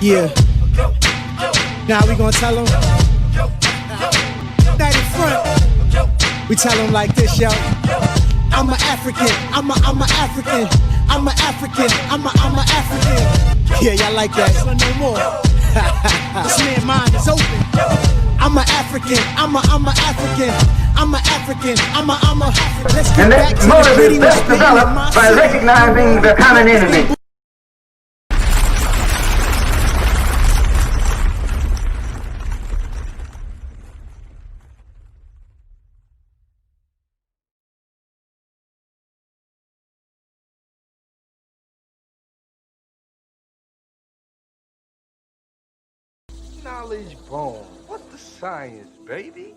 Yeah. Now we gonna tell them. That in front. We tell them like this, yo. I'm an African. I'm a African. I'm an African. I'm a African. Yeah, y'all like that. No more. This man's mind is open. I'm an African. I'm a African. I'm an African. I'm a. Let's get back to the gritty is best developed by recognizing the common enemy. Knowledge bone. What's the science, baby?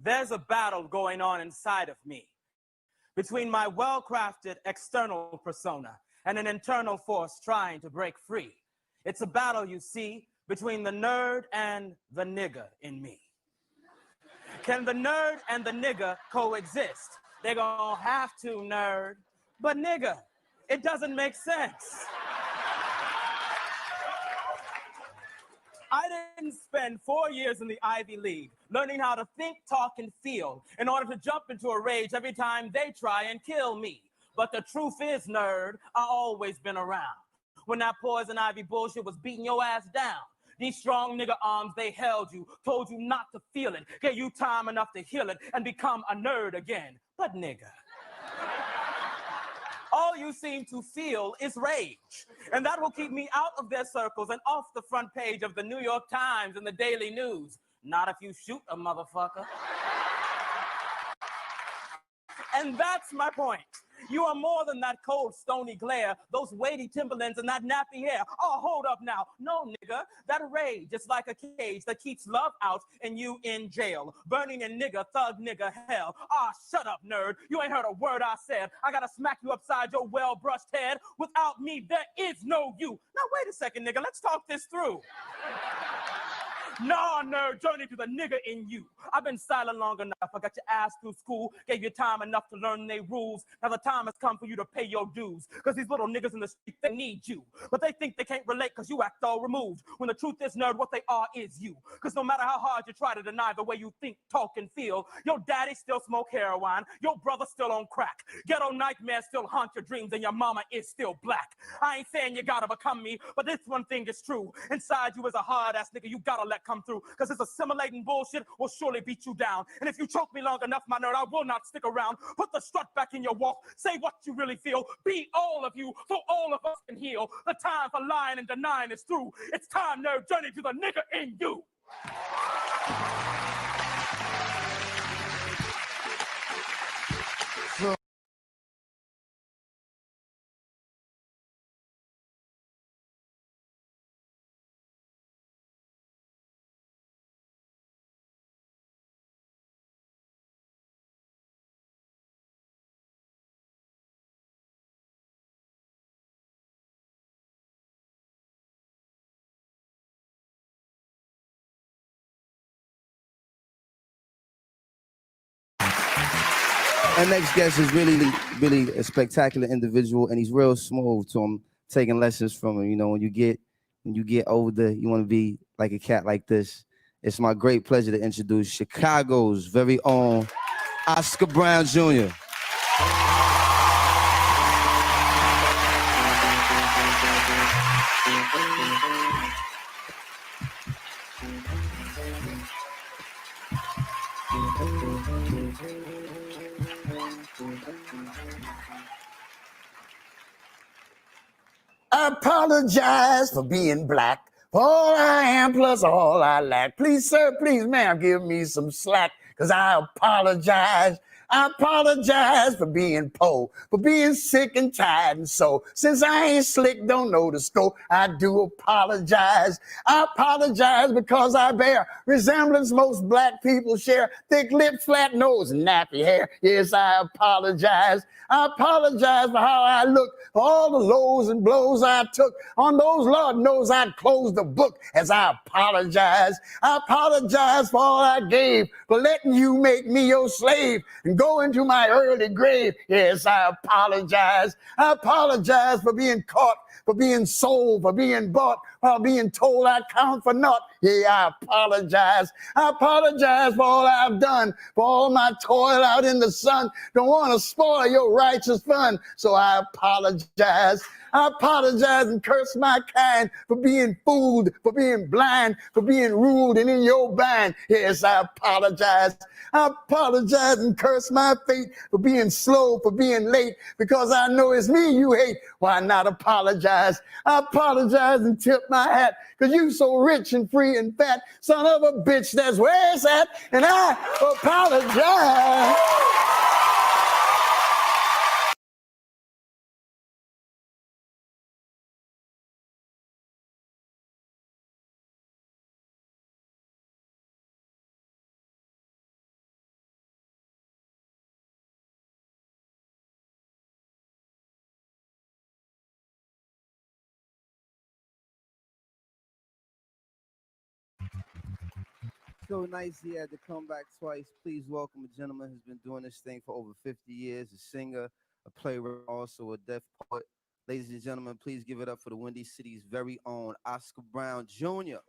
There's a battle going on inside of me between my well-crafted external persona and an internal force trying to break free. It's a battle, you see, between the nerd and the nigger in me. Can the nerd and the nigger coexist? They're gonna have to, nerd. But nigger, it doesn't make sense. I didn't spend 4 years in the Ivy League learning how to think, talk, and feel in order to jump into a rage every time they try and kill me. But the truth is, nerd, I always been around. When that poison ivy bullshit was beating your ass down, these strong nigga arms, they held you, told you not to feel it, gave you time enough to heal it and become a nerd again. But nigga, all you seem to feel is rage. And that will keep me out of their circles and off the front page of the New York Times and the Daily News. Not if you shoot a motherfucker. And that's my point. You are more than that cold, stony glare, those weighty Timberlands and that nappy hair. Oh, hold up now. No, nigga, that rage is like a cage that keeps love out and you in jail. Burning in nigga, thug nigga hell. Ah, shut up, nerd. You ain't heard a word I said. I gotta smack you upside your well-brushed head. Without me, there is no you. Now, wait a second, nigga. Let's talk this through. Nah, nerd, journey to the nigga in you. I've been silent long enough. I got your ass through school, gave you time enough to learn their rules. Now the time has come for you to pay your dues. Cause these little niggas in the street, they need you. But they think they can't relate cause you act all removed. When the truth is, nerd, what they are is you. Cause no matter how hard you try to deny the way you think, talk, and feel, your daddy still smoke heroin, your brother still on crack. Ghetto nightmares still haunt your dreams and your mama is still black. I ain't saying you gotta become me, but this one thing is true. Inside you is a hard-ass nigga you gotta let come through, because this assimilating bullshit will surely beat you down. And if you choke me long enough, my nerd, I will not stick around. Put the strut back in your walk. Say what you really feel. Be all of you so all of us can heal. The time for lying and denying is through. It's time, nerd, journey to the nigga in you. Our next guest is really a spectacular individual, and he's real smooth. So I'm taking lessons from him. You know, when you get older, you want to be like a cat like this. It's my great pleasure to introduce Chicago's very own Oscar Brown Jr. I apologize for being black, for all I am plus all I lack. Please, sir, please, ma'am, give me some slack, because I apologize. I apologize for being poor, for being sick and tired and so. Since I ain't slick, don't know the scope, I do apologize. I apologize because I bear resemblance most black people share. Thick lips, flat nose, and nappy hair. Yes, I apologize. I apologize for how I look, for all the lows and blows I took. On those, Lord knows I'd close the book as I apologize. I apologize for all I gave, for letting you make me your slave and go into my early grave. Yes, I apologize. I apologize for being caught, for being sold, for being bought, while being told I count for naught. Yeah, I apologize. I apologize for all I've done, for all my toil out in the sun. Don't want to spoil your righteous fun, so I apologize. I apologize and curse my kind for being fooled, for being blind, for being ruled and in your bind. Yes, I apologize. I apologize and curse my fate for being slow, for being late, because I know it's me you hate. Why not apologize? I apologize and tip my hat, because you so rich and free and fat. Son of a bitch, that's where it's at, and I apologize. So nice he had to come back twice. Please welcome a gentleman who's been doing this thing for over 50 years, a singer, a playwright, also a deaf poet. Ladies and gentlemen, please give it up for the Windy City's very own Oscar Brown Jr.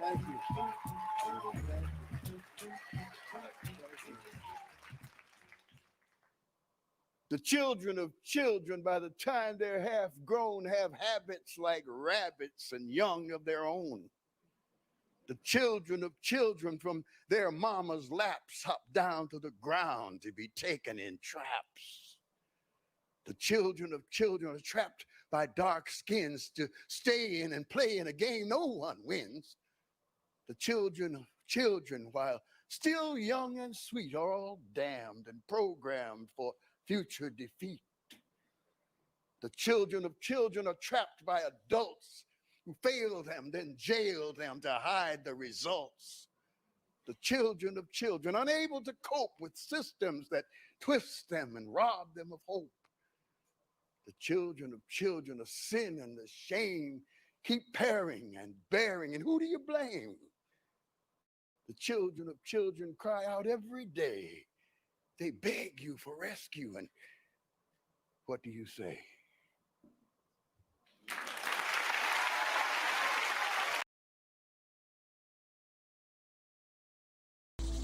Thank you. The children of children, by the time they're half grown, have habits like rabbits and young of their own. The children of children from their mama's laps hop down to the ground to be taken in traps. The children of children are trapped by dark skins to stay in and play in a game no one wins. The children of children, while still young and sweet, are all damned and programmed for future defeat. The children of children are trapped by adults who fail them, then jail them to hide the results. The children of children, unable to cope with systems that twist them and rob them of hope. The children of children of sin and the shame keep pairing and bearing, and who do you blame? The children of children cry out every day. They beg you for rescue, and what do you say?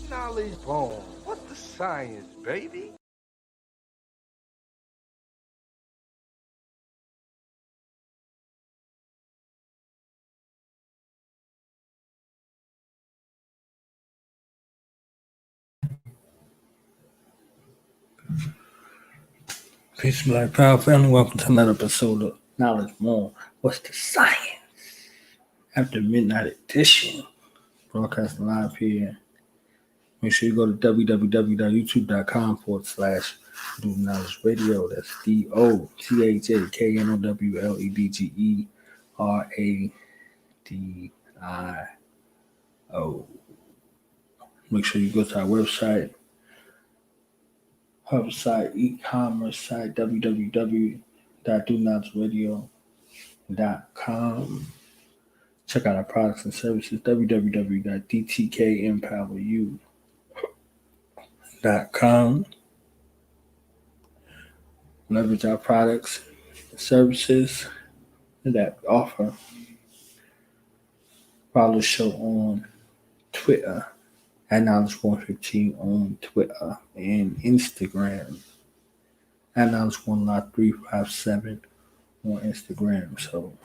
Knowledge bone. What's the science, baby? Peace, Black Power family. Welcome to another episode of Knowledge More. What's the science? After midnight edition, broadcasting live here. Make sure you go to www.youtube.com/Do Knowledge Radio. That's DOTHKNOWLEDGERADIO. Make sure you go to our website, website, e-commerce site, www.doknowledgeradio.com. Check out our products and services, www.dtgempoweryou.com. Leverage our products and services that we offer. Follow the show on Twitter at Knowledge115 on Twitter and Instagram at Knowledge1Lot357 on Instagram. So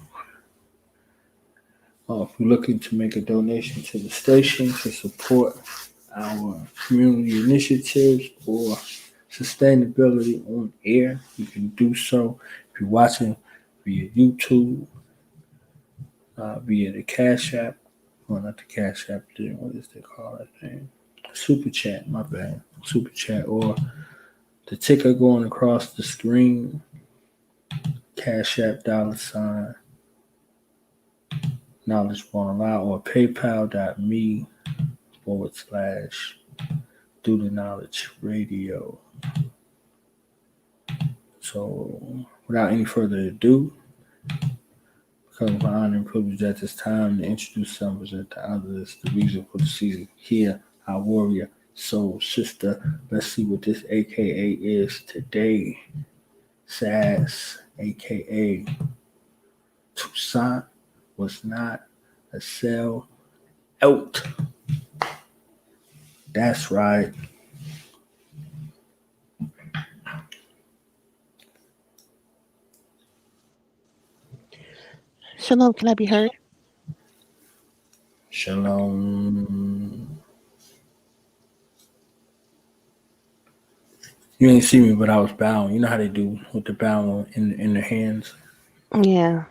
if you're looking to make a donation to the station to support our community initiatives or sustainability on air, you can do so. If you're watching via YouTube, via the Cash App, well, not the Cash App, what is they call that thing? Super Chat, my bad. Super Chat, or the ticker going across the screen, Cash App, $ Knowledge Won't Allow, or paypal.me/Do the Knowledge Radio. So, without any further ado, because of my honor and privilege at this time to introduce some of the others, the reason for the season here, our warrior soul sister. Let's see what this AKA is today. Sass, AKA Toussaint, was not a sell out. That's right. Shalom, can I be heard? Shalom. You ain't see me, but I was bowing. You know how they do with the bow in their hands? Yeah.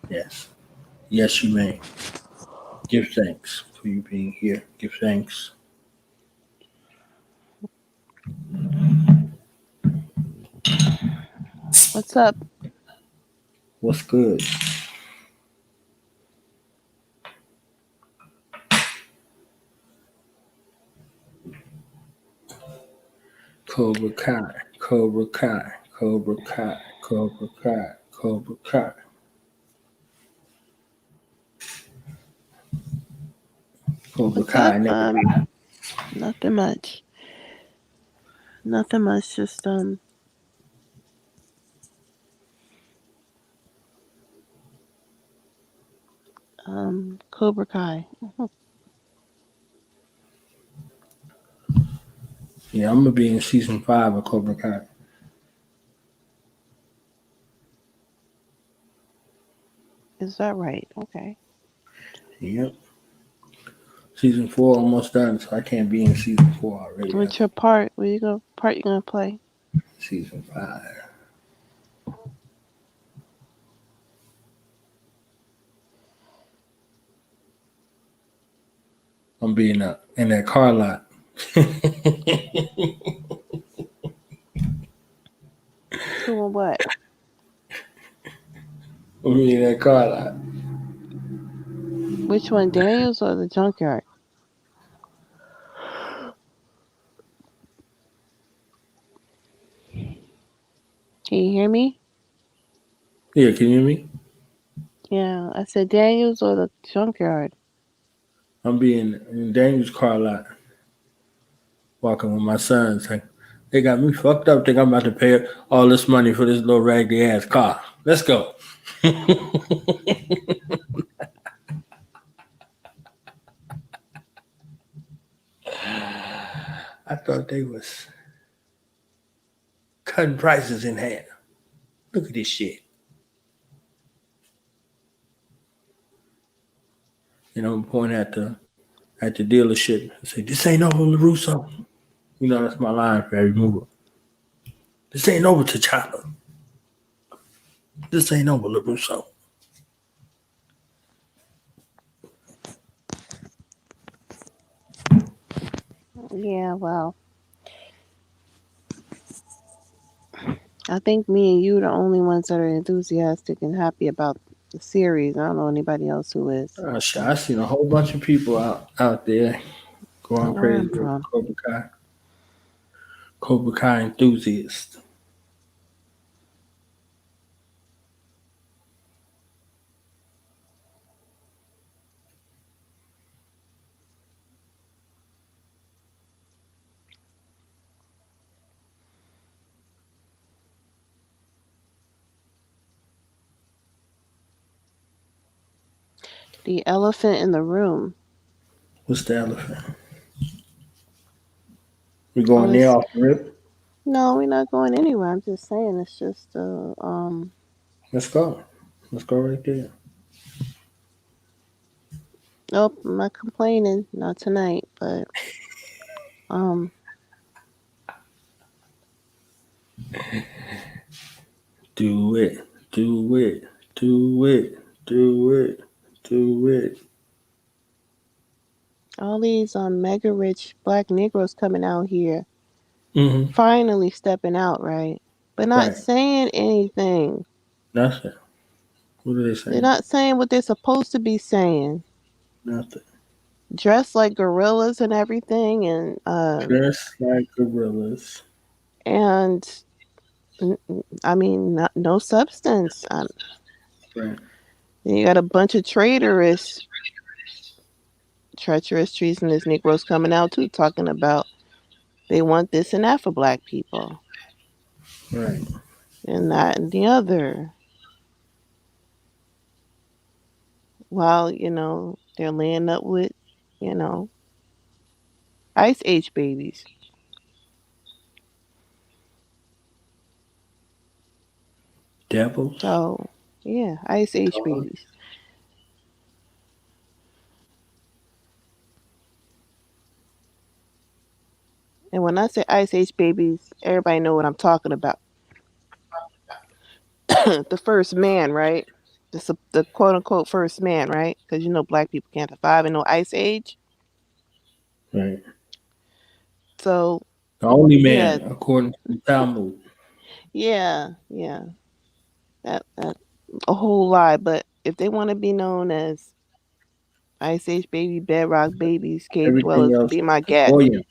Yes. Yes, you may. Give thanks for you being here. Give thanks. What's up? What's good? Cobra Kai, Cobra Kai, Cobra Kai, Cobra Kai, Cobra Kai. Cobra What's Kai up? never be. Nothing much. Nothing much. Just Cobra Kai. Yeah, I'm gonna be in season 5 of Cobra Kai. Is that right? Okay. Yep. Season 4 almost done, so I can't be in season 4 already. What's your part? What you gonna play? Season 5. I'm being in that car lot. Doing what? I'm being in that car lot. Which one, Daniels or the junkyard? Can you hear me? Yeah, can you hear me? Yeah, I said Daniels or the junkyard. I'm being in Daniel's car lot, walking with my sons. They got me fucked up. Think I'm about to pay all this money for this little raggedy ass car. Let's go. I thought they was cutting prices in half. Look at this shit. You know, I'm pointing at the dealership and say, "This ain't over LaRusso." You know, that's my line for every mover. This ain't over T'Challa. This ain't over LaRusso. Yeah, well, I think me and you are the only ones that are enthusiastic and happy about the series. I don't know anybody else who is. I seen a whole bunch of people out there going Not where crazy I'm with from. Cobra Kai. Cobra Kai enthusiast. The elephant in the room. What's the elephant? We Oh, going there it's, off the rip? no, we're not going anywhere. I'm just saying it's just Let's go. Let's go right there. nope, I'm not complaining, not tonight, but um Do it. Do it. Do it. Do it. Do it. all these mega rich black Negroes coming out here, Mm-hmm. finally stepping out, right? But not Right. saying anything. Nothing. What are they They're saying? not saying what they're supposed to be saying. Nothing. Dressed like gorillas and everything, Dressed like gorillas. and I mean, no substance. Right. Then you got a bunch of treacherous, treasonous Negroes coming out too, talking about they want this and that for black people, Right. and that and the other. While they're laying up with, you know, Ice Age babies. Devils. So yeah, Ice Age Dogs. babies. And when I say Ice Age babies, everybody know what I'm talking about. The first man, right? The quote unquote first man, right? Because black people can't survive in no Ice Age. Right. So The only yeah, man, according to the Talmud. yeah. That a whole lie. But if they want to be known as Ice Age baby, bedrock babies, cave Everything dwellers, else be is my the guest. Goyim.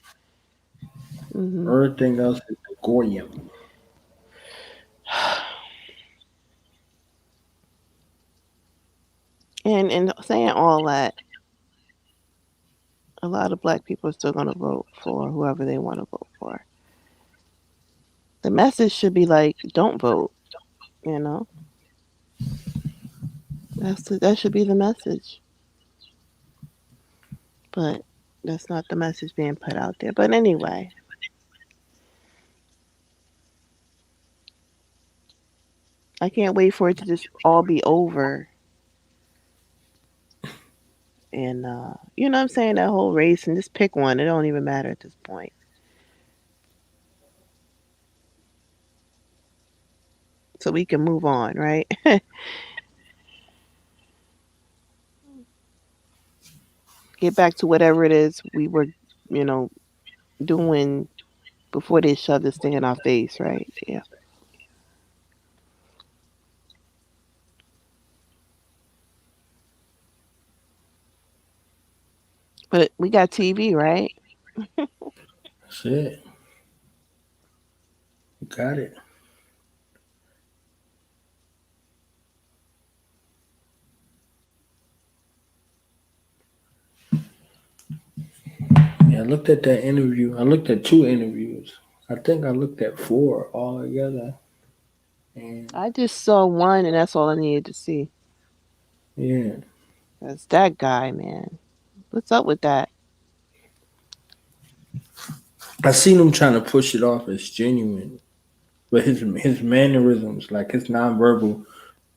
Hmm. Everything else is the Goyim. And saying all that, a lot of black people are still going to vote for whoever they want to vote for. The message should be like, don't vote. You know, that should be the message. But that's not the message being put out there. But anyway, I can't wait for it to just all be over. And you know what I'm saying? That whole race and just pick one. It don't even matter at this point. So we can move on, right? Get back to whatever it is we were, you know, doing before they shoved this thing in our face, right? Yeah. But we got TV, right? That's it. You got it. Yeah, I looked at that interview. I looked at 2 interviews. I think I looked at 4 all together. And I just saw one, and that's all I needed to see. yeah, That's that guy, man. What's up with that? I seen him trying to push it off as genuine, but his mannerisms, like his nonverbal,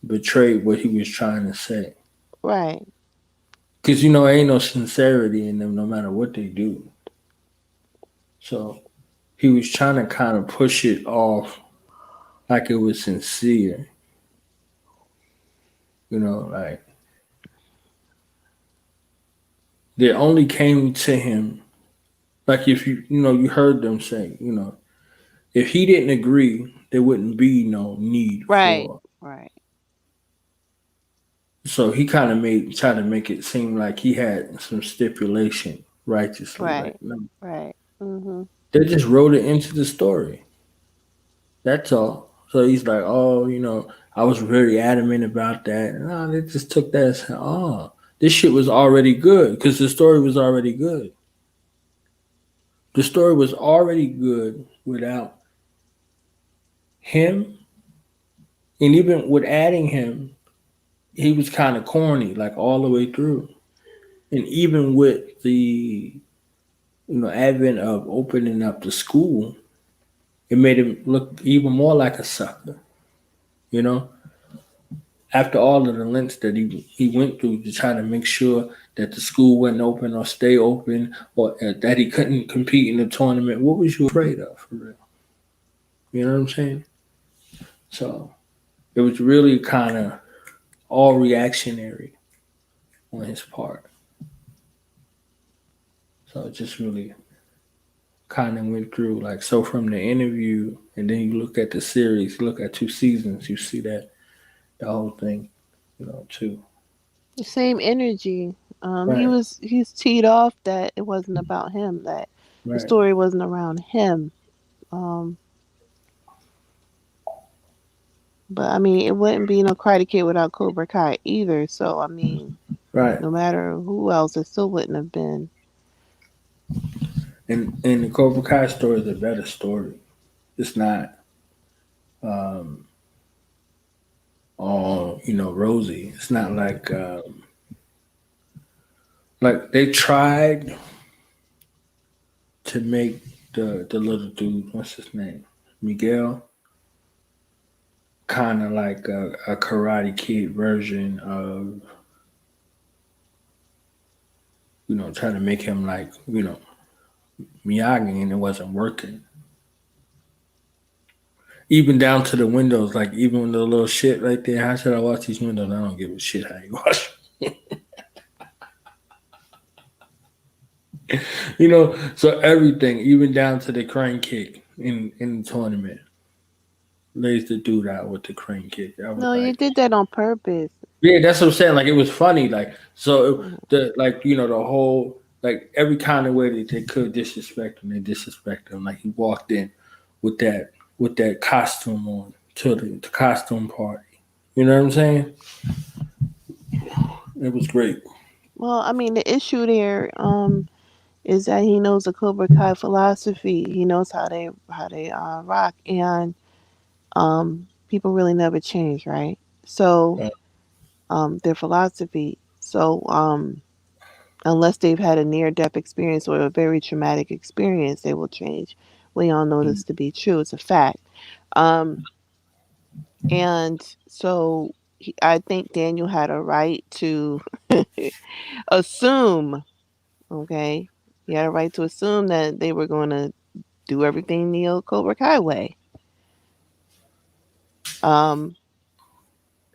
betrayed what he was trying to say. Right. Cause ain't no sincerity in them, no matter what they do. So he was trying to kind of push it off like it was sincere. Like they only came to him like if you heard them say, if he didn't agree, there wouldn't be no need Right. for. Right. So he kind of tried to make it seem like he had some stipulation righteously. Right. Like no, Right. Mhm. They just wrote it into the story. That's all. So he's like, oh, I was very adamant about that. No, they just took that as, oh, this shit was already good because the story was already good. The story was already good without him, and even with adding him, he was kind of corny, like all the way through. And even with the advent of opening up the school, it made him look even more like a sucker. You know, after all of the lengths that he went through to try to make sure that the school wasn't open or stay open, or that he couldn't compete in the tournament, what was you afraid of, for real? You know what I'm saying? So it was really kind of all reactionary on his part. So it just really kind of went through, like, so from the interview, and then you look at the series, you look at 2 seasons, you see that the whole thing, too. The same energy. Right, He's teed off that it wasn't about him, that the right, story wasn't around him. Um, but I mean, it wouldn't be no Karate Kid without Cobra Kai either. So I mean, right. no matter who else, it still wouldn't have been. And the Cobra Kai story is a better story. It's not all rosy. It's not like they tried to make the little dude, what's his name, Miguel, kind of like a Karate Kid version of trying to make him like Miyagi, and it wasn't working. Even down to the windows, like even with the little shit right there. How should I watch these windows? I don't give a shit how you watch. So everything, even down to the crane kick in the tournament, lays the dude out with the crane kick. I was No, you like, did that on purpose. yeah, that's what I'm saying. Like it was funny. Like so, the whole, like every kind of way that they could disrespect him, they disrespect him. Like he walked in with that costume on to the costume party. You know what I'm saying? It was great. Well, I mean, the issue there is that he knows the Cobra Kai philosophy. He knows how they rock, and people really never change, right? So their philosophy. So unless they've had a near death experience or a very traumatic experience, they will change. We all know this to be true. It's a fact. Um, and so I think Daniel had a right to assume, okay? He had a right to assume that they were going to do everything the old Cobra Kai way. Um,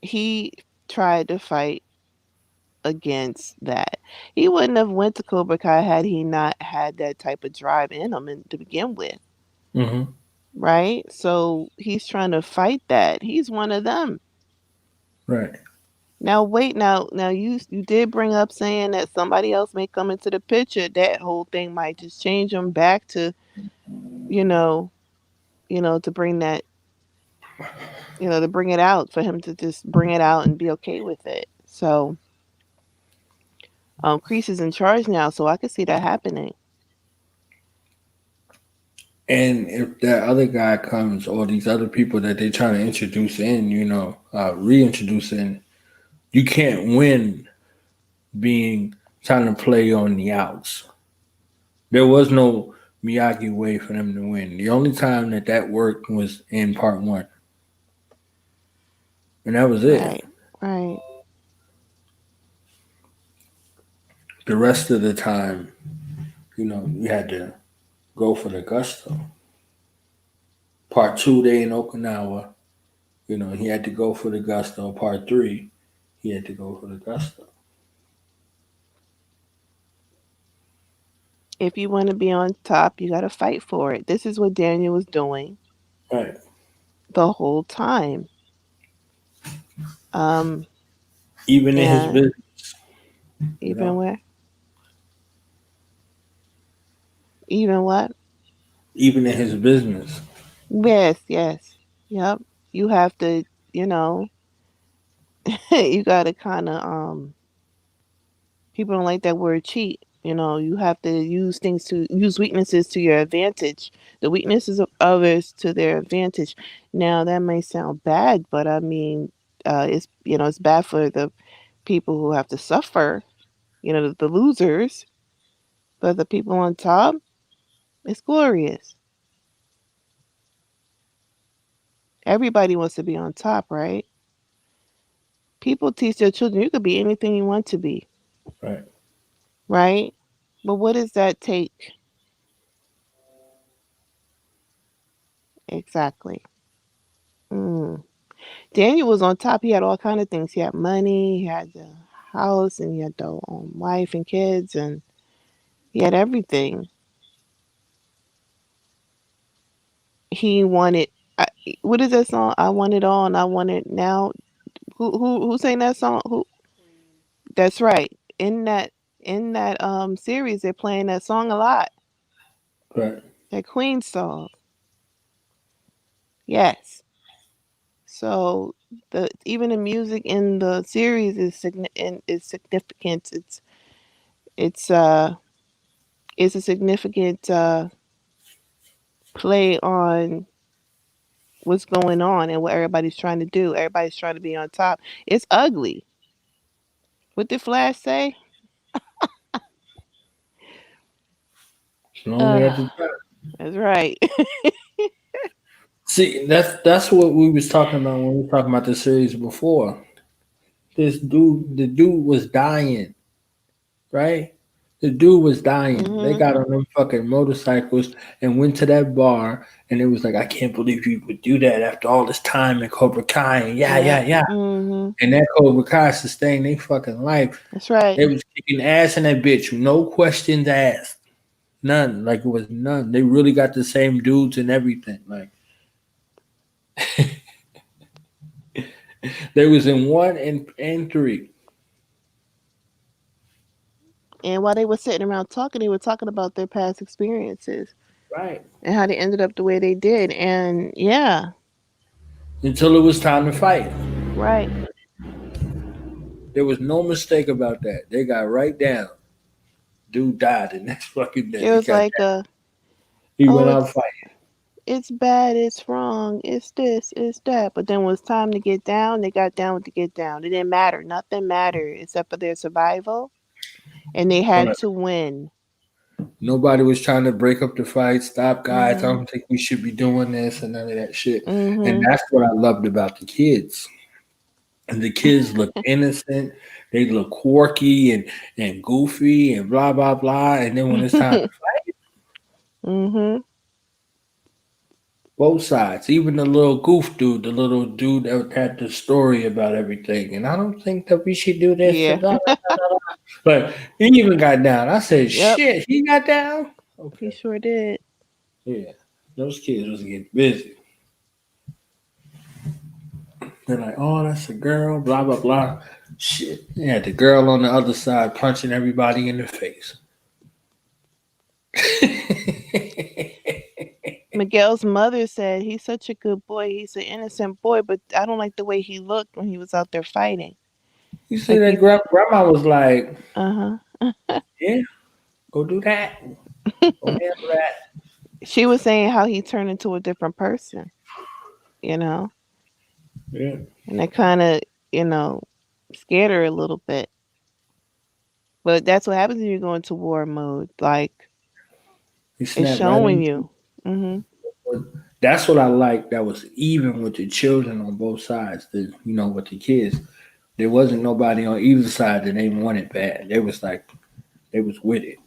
he tried to fight against that. He wouldn't have went to Cobra Kai had he not had that type of drive in him to begin with, Mm-hmm. right? So he's trying to fight that. He's one of them. Right. Now wait, now you did bring up saying that somebody else may come into the picture. That whole thing might just change him back to you know to bring that to bring it out for him to just bring it out and be okay with it. So Kreese is in charge now, so I could see that happening. And if that other guy comes, or these other people that they're trying to introduce in, reintroduce in, you can't win being trying to play on the outs. There was no Miyagi way for them to win. The only time that worked was in part one, and that was it. Right, right. The rest of the time, you had to go for the gusto. Part two, they in Okinawa. He had to go for the gusto. Part three, he had to go for the gusto. If you want to be on top, you got to fight for it. This is what Daniel was doing Right. the whole time. Um, Even in his and business, you even know. where, even what? even in his business. Yes, yes. Yep. You have to, you know, you got to kind of people don't like that word cheat. You know, you have to use weaknesses to your advantage. The weaknesses of others to their advantage. Now that may sound bad, but I mean, it's it's bad for the people who have to suffer. The losers, but the people on top, it's glorious. Everybody wants to be on top, right? People teach their children you could be anything you want to be, Right. right? But what does that take exactly? Mm. Daniel was on top. He had all kind of things. He had money. He had the house, and he had the wife and kids, and he had everything. He wanted. I, what is that song? I want it all, and I want it now. Who sang that song? Who? That's right. In that series, they're playing that song a lot. Right. That Queen song. Yes. So the even the music in the series is significant. It's uh it's a significant play on what's going on and what everybody's trying to do. Everybody's trying to be on top. It's ugly. What did Flash say? It's lonely at Uh, the time. that's right. See, that's what we was talking about when we were talking about the series before. The dude was dying, right? The dude was dying. They Mhm. got on them fucking motorcycles and went to that bar, and it was like, I can't believe you would do that after all this time in Cobra Kai, and yeah, yeah, Yep. yeah. Mhm. And that Cobra Kai sustained their fucking life. That's right. They was kicking ass in that bitch, no questions asked, none. Like it was none. They really got the same dudes and everything. Like they was in one and three. And while they were sitting around talking, they were talking about their past experiences Right. and how they ended up the way they did. And yeah, Until it was time to fight. right. There was no mistake about that. They got right down. Dude died the next fucking day. It He was got like he oh, went out fighting. it's bad, it's wrong, it's this, it's that. But then when it was time to get down, they got down with the get down. It didn't matter. Nothing mattered except for their survival, and they had Right. to win. Nobody was trying to break up the fight. Stop, guys. I Mhm. don't think we should be doing this and none of that shit. And Mhm. that's what I loved about the kids. And the kids look innocent. They look quirky and goofy and blah blah blah. And then when it's time to fight, mhm. both sides, even the little goof dude, the little dude that had the story about everything. And I don't think that we should do this. Yeah. And blah, blah, blah, blah. But he even got down. I said, Yep. shit, he got down. He Okay, sure did. yeah, those kids was getting busy. They're like, oh, that's a girl, blah blah blah. Shit, yeah, the girl on the other side punching everybody in the face. Miguel's mother said he's such a good boy. He's an innocent boy, but I don't like the way he looked when he was out there fighting. You see Like that he, grandma was like, uh huh. yeah, go do that, go handle that. She was saying how he turned into a different person, you know, Yeah, and that kind of, you know, scared her a little bit. But that's what happens when you go into war mode. Like he it's snapped right showing into. you. Mhm. But that's what I like. That was even with the children on both sides. With the kids, there wasn't nobody on either side that they wanted bad. They was like they was with it,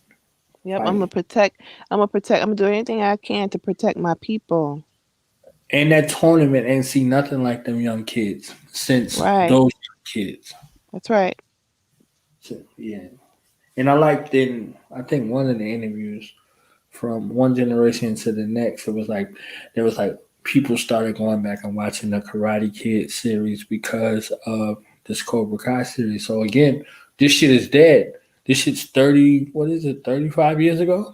Yep. I'm gonna fighting. protect. I'm gonna protect. I'm gonna do anything I can to protect my people. And that tournament ain't see nothing like them young kids since Right. those kids. That's right. So, yeah, and I liked in I think one of the interviews from one generation to the next. It was like there was like people started going back and watching the Karate Kid series because of this Cobra Kai series. So again, this shit is dead. This shit's 30. What is it? 35 years ago.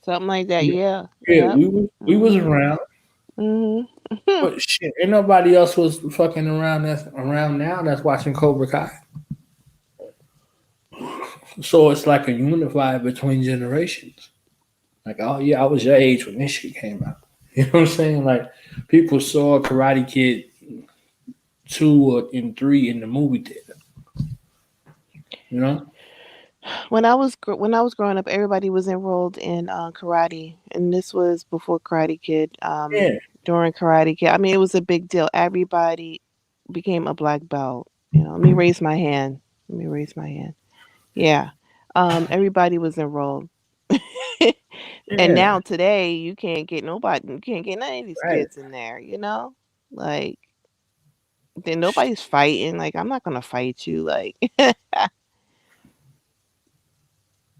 Something like that. Yeah, Yeah. yeah, Yep. we was Mhm. around, Mhm. but shit, ain't nobody else was fucking around that's around now that's watching Cobra Kai. So it's like a unified between generations. Like, oh yeah, I was your age when this shit came out. You know what I'm saying? Like, people saw Karate Kid 2 and 3 in the movie theater. You know? When I was growing up, everybody was enrolled in karate, and this was before Karate Kid. Yeah, During Karate Kid, I mean, it was a big deal. Everybody became a black belt. You know, let me raise my hand. Let me raise my hand. Yeah, everybody was enrolled. And yeah, now today, you can't get nobody. You can't get none of these right. kids in there. You know, like then nobody's fighting. Like I'm not gonna fight you. Like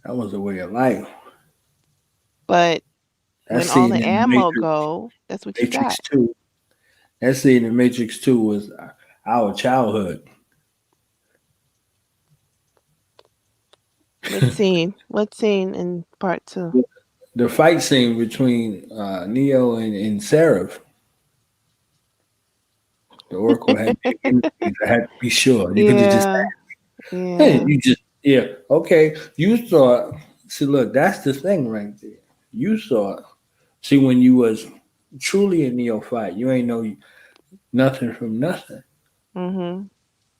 That was a way of life. but That when all scene the in the ammo go, that's what you Matrix got. 2. That scene in Matrix 2 was our childhood. What scene? What scene in part two? The fight scene between Neo and Seraph, the Oracle had big enemies. I had to be sure. You could have just, Yeah, hey, yeah. you just, yeah, okay. You thought, see, look, that's the thing right there. You thought, see, when you was truly a neophyte, you ain't know nothing from nothing. Mhm.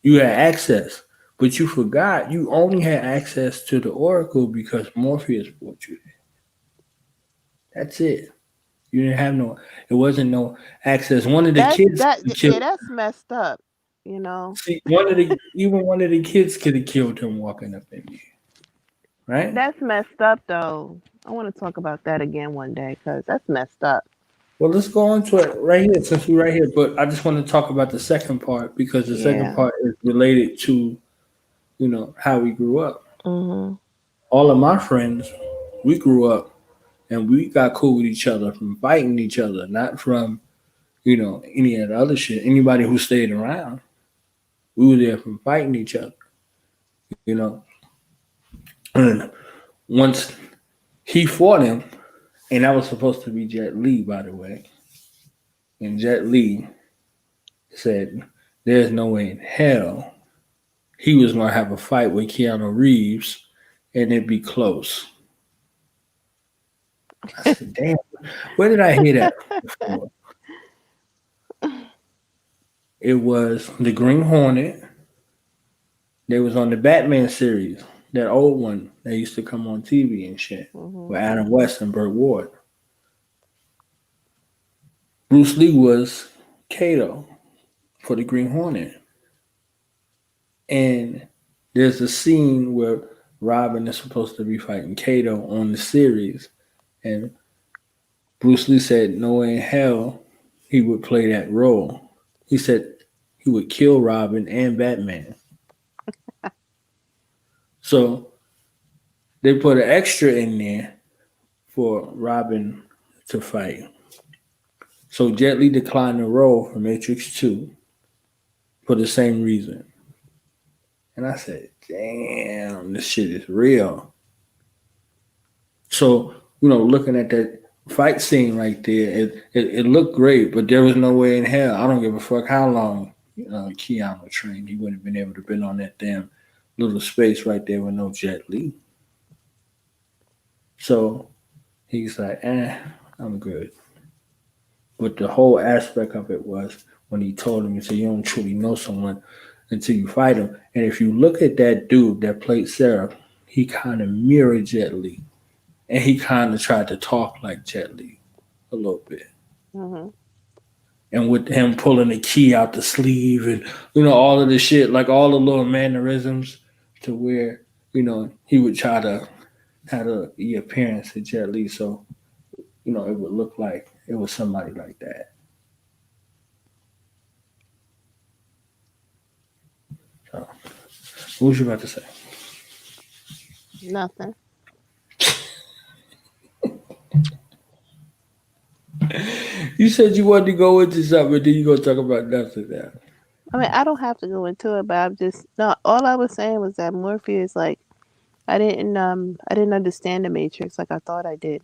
You had access, but you forgot you only had access to the Oracle because Morpheus brought you there. That's it. You didn't have no. It wasn't no access. One of the kids could have Yeah, killed. that's messed up. You know. See, one of the kids could have killed him walking up in there, right? That's messed up though. I want to talk about that again one day cuz that's messed up. Well, let's go on to it right here since we're right here. But I just want to talk about the second part because the second Yeah. part is related to how we grew up. Mhm. All of my friends, we grew up and we got cool with each other from fighting each other, not from any of the other shit. Anybody who stayed around, we were there from fighting each other. You know, and once he fought him, and that was supposed to be Jet Li, by the way. And Jet Li said, "There's no way in hell he was gonna have a fight with Keanu Reeves, and it'd be close." I said, "Damn, where did I hear that before?" It was the Green Hornet. They was on the Batman series, that old one that used to come on TV and shit, Mhm. with Adam West and Burt Ward. Bruce Lee was Kato for the Green Hornet. And there's a scene where Robin is supposed to be fighting Kato on the series, and Bruce Lee said no way in hell he would play that role. He said he would kill Robin and Batman. So they put an extra in there for Robin to fight. So Jet Li declined the role for Matrix 2 for the same reason. And I said, damn, this shit is real. So, looking at that fight scene right there, it looked great, but there was no way in hell. I don't give a fuck how long Keanu trained. He wouldn't have been able to been on that damn little space right there with no Jet Li. So he's like, I'm good. But the whole aspect of it was when he told him, he said, you don't truly know someone until you fight him. And if you look at that dude that played Sarah, he kind of mirrored Jet Li. And he kind of tried to talk like Jet Li a little bit. Mhm. And with him pulling the key out the sleeve and, all of the shit, like all the little mannerisms to where, he would try to have the appearance of Jet Li. So, it would look like it was somebody like that. So, what was you about to say? Nothing. You said you wanted to go into something, but then you gonna talk about nothing now. I mean, I don't have to go into it, but I'm just no. All I was saying was that Morpheus, like, I didn't understand the Matrix like I thought I did.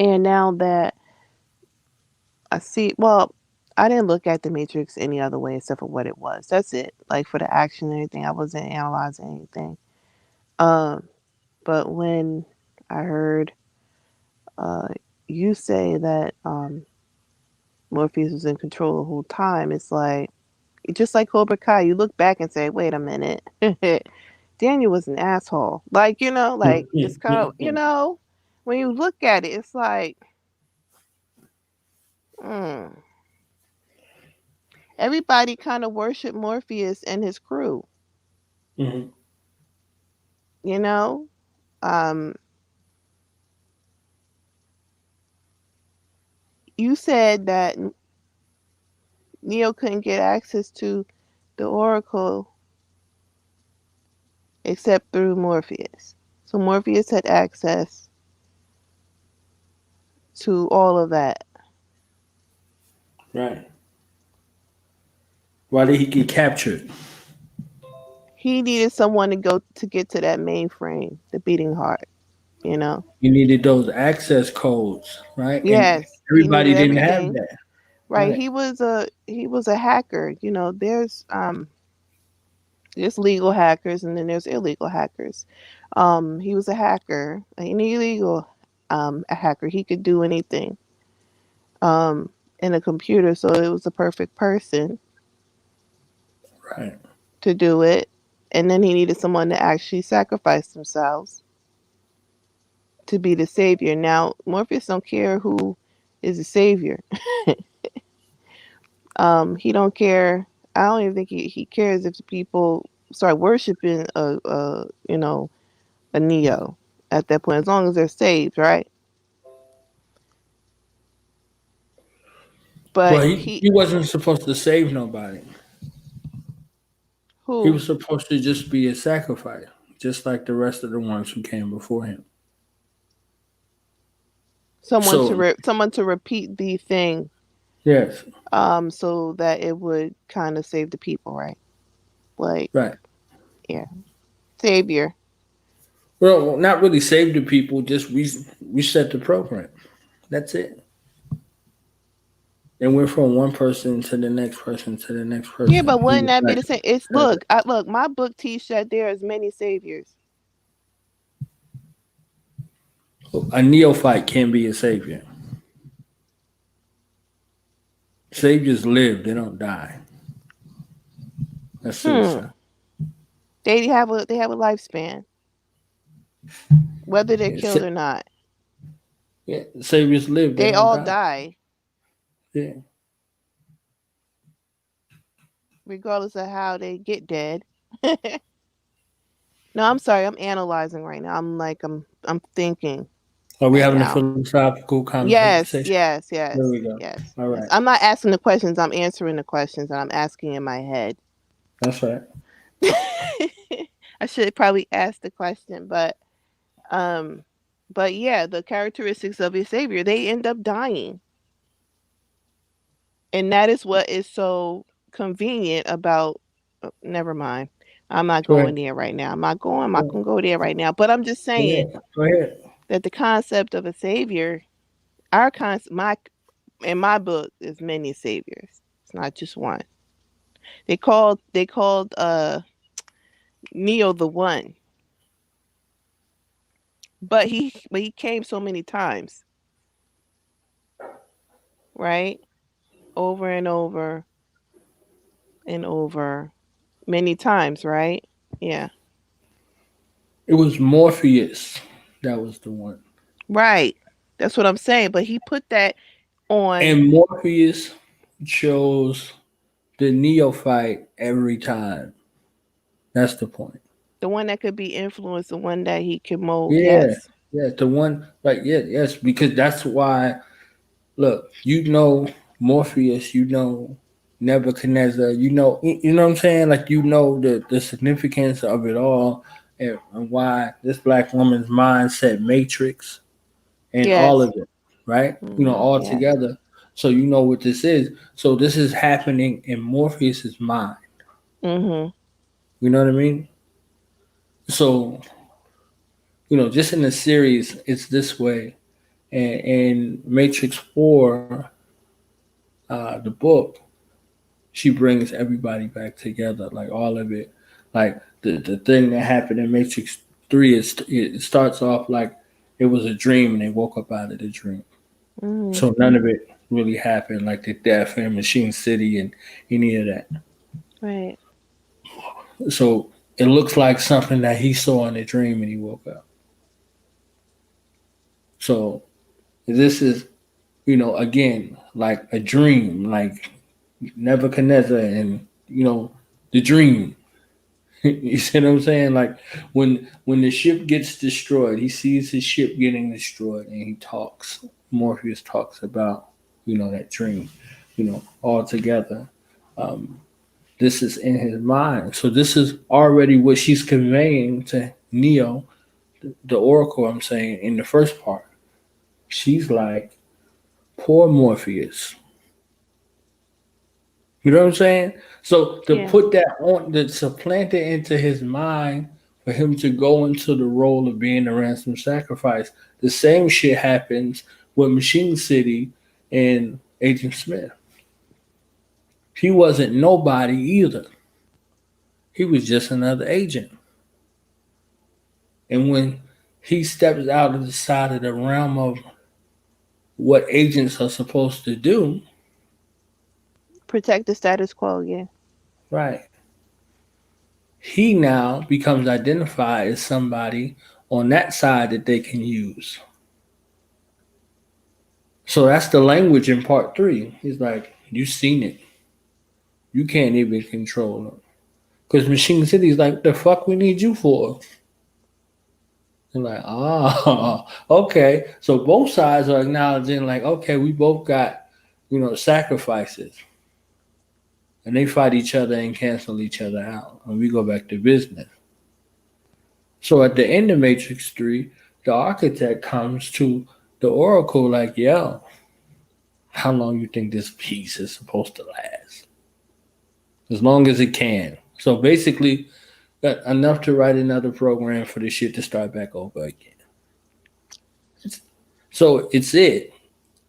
And now that I see, well, I didn't look at the Matrix any other way except for what it was. That's it. Like for the action and everything, I wasn't analyzing anything. Um, but when I heard uh, you say that Morpheus was in control the whole time, it's like just like Cobra Kai. You look back and say, "Wait a minute, Daniel was an asshole." Like like it's kind of when you look at it, it's like, mm, everybody kind of worshiped Morpheus and his crew. Mm-hmm. You know, um, you said that Neo couldn't get access to the Oracle except through Morpheus. So Morpheus had access to all of that. Right. Why did he get captured? He needed someone to go to get to that mainframe, the beating heart. You needed those access codes, right? And Yes, he everybody needed didn't have everything. that. Right. Right. He was a hacker. There's legal hackers and then there's illegal hackers. He was a hacker, an illegal a hacker. He could do anything um in a computer, so it was the perfect person Right. to do it. And then he needed someone to actually sacrifice themselves to be the savior. Now, Morpheus don't care who is the savior. He don't care. I don't even think he cares if the people start worshiping a Neo at that point, as long as they're saved, right? Well, But he wasn't supposed to save nobody. He who was supposed to just be a sacrifice, just like the rest of the ones who came before him. So someone to repeat the thing, yes, so that it would kind of save the people, right? Like, right. yeah, savior. Well, not really save the people, just reset the program. That's it. And went from one person to the next person to the next Yeah, person. but He wouldn't was that be like the same? It's look. My book teaches that there is many saviors. a neophyte can be a savior. Saviors live; they don't die. That's Hmm. suicide. They have a lifespan, whether they're Yeah, killed or not. yeah, saviors live; they They don't all die. die, Yeah, regardless of how they get dead. No, I'm sorry. I'm analyzing right now. I'm thinking are we right having a now. philosophical Yes, conversation? yes, There yes, we go. yes, All yes. right, I'm not asking the questions. I'm answering the questions that I'm asking in my head. that's right. I should probably ask the question, um, but yeah, the characteristics of your savior, they end up dying, and that is what is so convenient about. Never mind. I'm not Go ahead. going there right now. I'm not going. I'm not gonna go there right now. But I'm just Go saying ahead. Go ahead. that the concept of a savior, our concept, my in my book, is many saviors. It's not just one. They called Neo the one, but he came so many times, right? Over and over and over, many times, right? Yeah, It was Morpheus that was the one, right. That's what I'm saying. But he put that on and Morpheus chose the neophyte every time. That's the point. the one that could be influenced, the one that he can mold. Yeah, Yes. yeah, the one. Like, yeah, yes, because that's why. Look, Morpheus, Nebuchadnezzar, you know what I'm saying? Like, the significance of it all, and why this black woman's mindset matrix and all Yes. of it, right? All Yes. together. So you know what this is. So this is happening in Morpheus's mind. Mhm. You know what I mean? So, just in the series, it's this way. And in Matrix 4, the book, she brings everybody back together, like all of it. Like the thing that happened in Matrix 3 is it starts off like it was a dream and they woke up out of the dream. Mm, So none of it really happened, like the death in Machine City and any of that. right. So it looks like something that he saw in a dream and he woke up. So this is, again, like a dream, like Nebuchadnezzar and, the dream. You see what I'm saying? Like when the ship gets destroyed, he sees his ship getting destroyed and he talks. Morpheus talks about, that dream, all together. This is in his mind. So this is already what she's conveying to Neo, the Oracle, I'm saying, in the first part. She's like, poor Morpheus. You know what I'm saying? So to Yeah. put that on, to supplant it into his mind for him to go into the role of being the ransom sacrifice, the same shit happens with Machine City and Agent Smith. He wasn't nobody either. He was just another agent. And when he steps out of the side of the realm of what agents are supposed to do, Protect the status quo. Yeah. right, he now becomes identified as somebody on that side that they can use. So that's the language in part 3. He's like, you seen it. You can't even control it. Because Machine City's like, the fuck we need you for? They're like, okay. So both sides are acknowledging, like, okay, we both got, sacrifices. And they fight each other and cancel each other out. And we go back to business. So at the end of Matrix 3, the architect comes to the Oracle like, yo, how long you think this piece is supposed to last? As long as it can. So basically, got enough to write another program for the shit to start back over again. So it's it.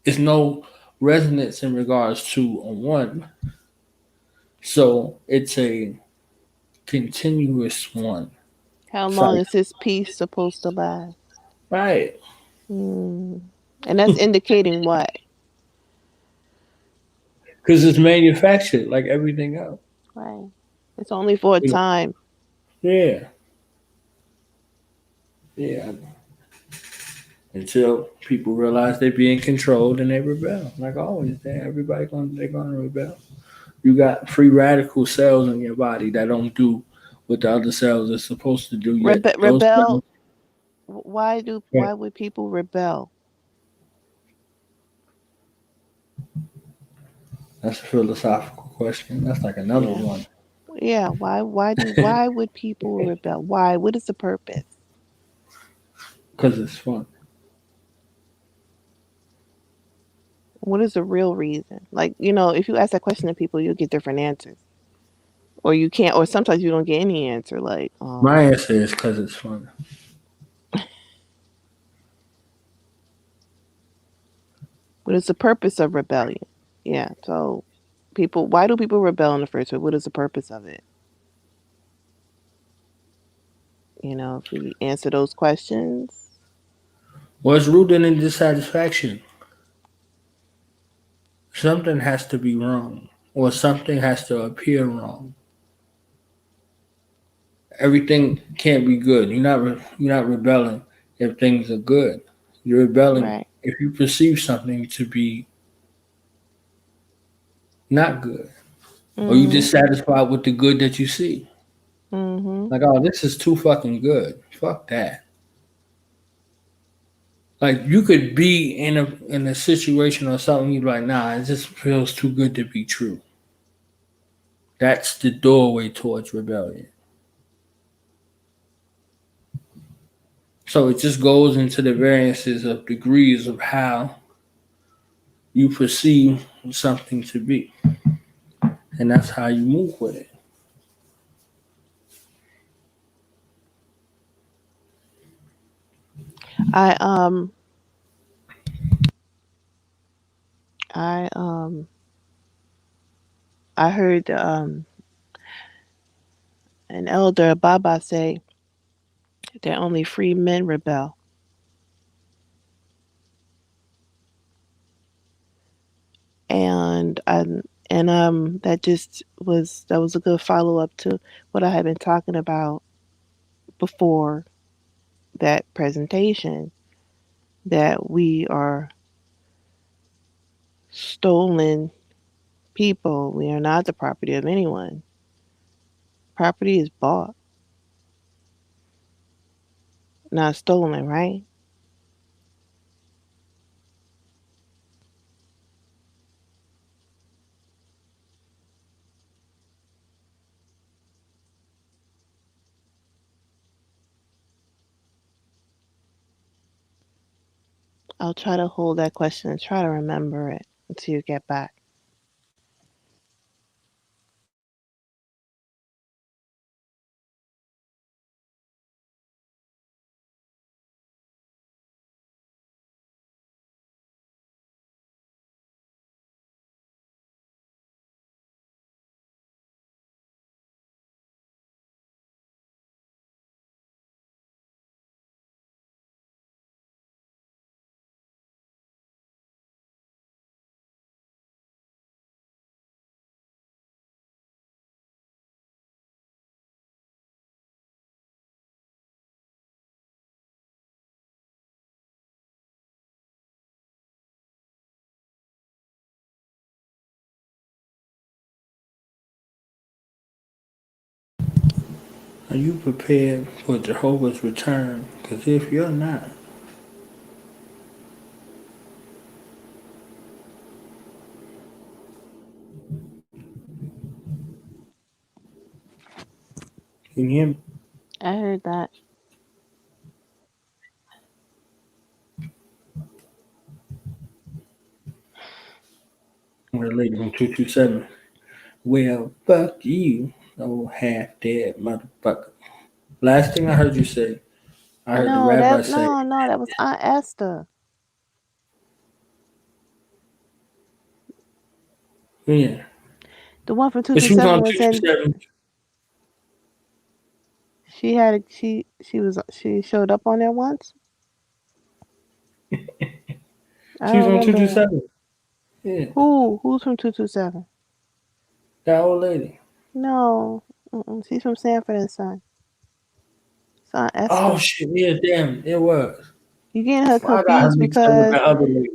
It's no resonance in regards to a one. So it's a continuous one. How long Cycle. is this piece supposed to last? Right. Mm. And that's indicating what? Because it's manufactured like everything else. Right. It's only for a You know, time. yeah. Yeah. Until people realize they're being controlled and they rebel. Like always, they're gonna rebel. You got free radical cells in your body that don't do what the other cells are supposed to do yet. Those cells, Rebel. Why do? yeah, Why would people rebel? that's a philosophical question. That's like another Yeah. one. Yeah. Why? Why would people rebel? Why? What is the purpose? Because it's fun. What is the real reason? Like, if you ask that question to people, you'll get different answers. Or you can't, or sometimes you don't get any answer. Like, My answer is because it's fun. what is the purpose of rebellion? Yeah. So, why do people rebel in the first place? What is the purpose of it? If we answer those questions, Well, it's rooted in dissatisfaction. Something has to be wrong, or something has to appear wrong. Everything can't be good. You're not rebelling if things are good. You're rebelling right? if you perceive something to be not good, or you Mm-hmm. dissatisfied with the good that you see. Mm-hmm. Like, oh, this is too fucking good. Fuck that. Like, you could be in a situation or something, you're like, nah, it just feels too good to be true. That's the doorway towards rebellion. So it just goes into the variances of degrees of how you perceive something to be. And that's how you move with it. I I I heard an elder Baba say that only free men rebel, and that just was a good follow up to what I had been talking about before that presentation, that we are stolen people. We are not the property of anyone. Property is bought, not stolen, right? I'll try to hold that question and try to remember it until you get back. Are you prepared for Jehovah's return? Because if you're not, can you hear me? I heard that. I'm related from 227. Well, fuck you, old half dead motherfucker. Last thing I heard you say, I heard the No, rabbi that say, no, no, that was Aunt Esther. yeah. The one from two But two she was seven on was in. 227. She showed up on there once. I She was don't on remember her. 227. Yeah. Who's from 227? That old lady. No, she's from Sanford and Son. It's Aunt Oh, Esther. shit. Yeah, damn. It was. You getting her I got her confused mixed up with because that other lady.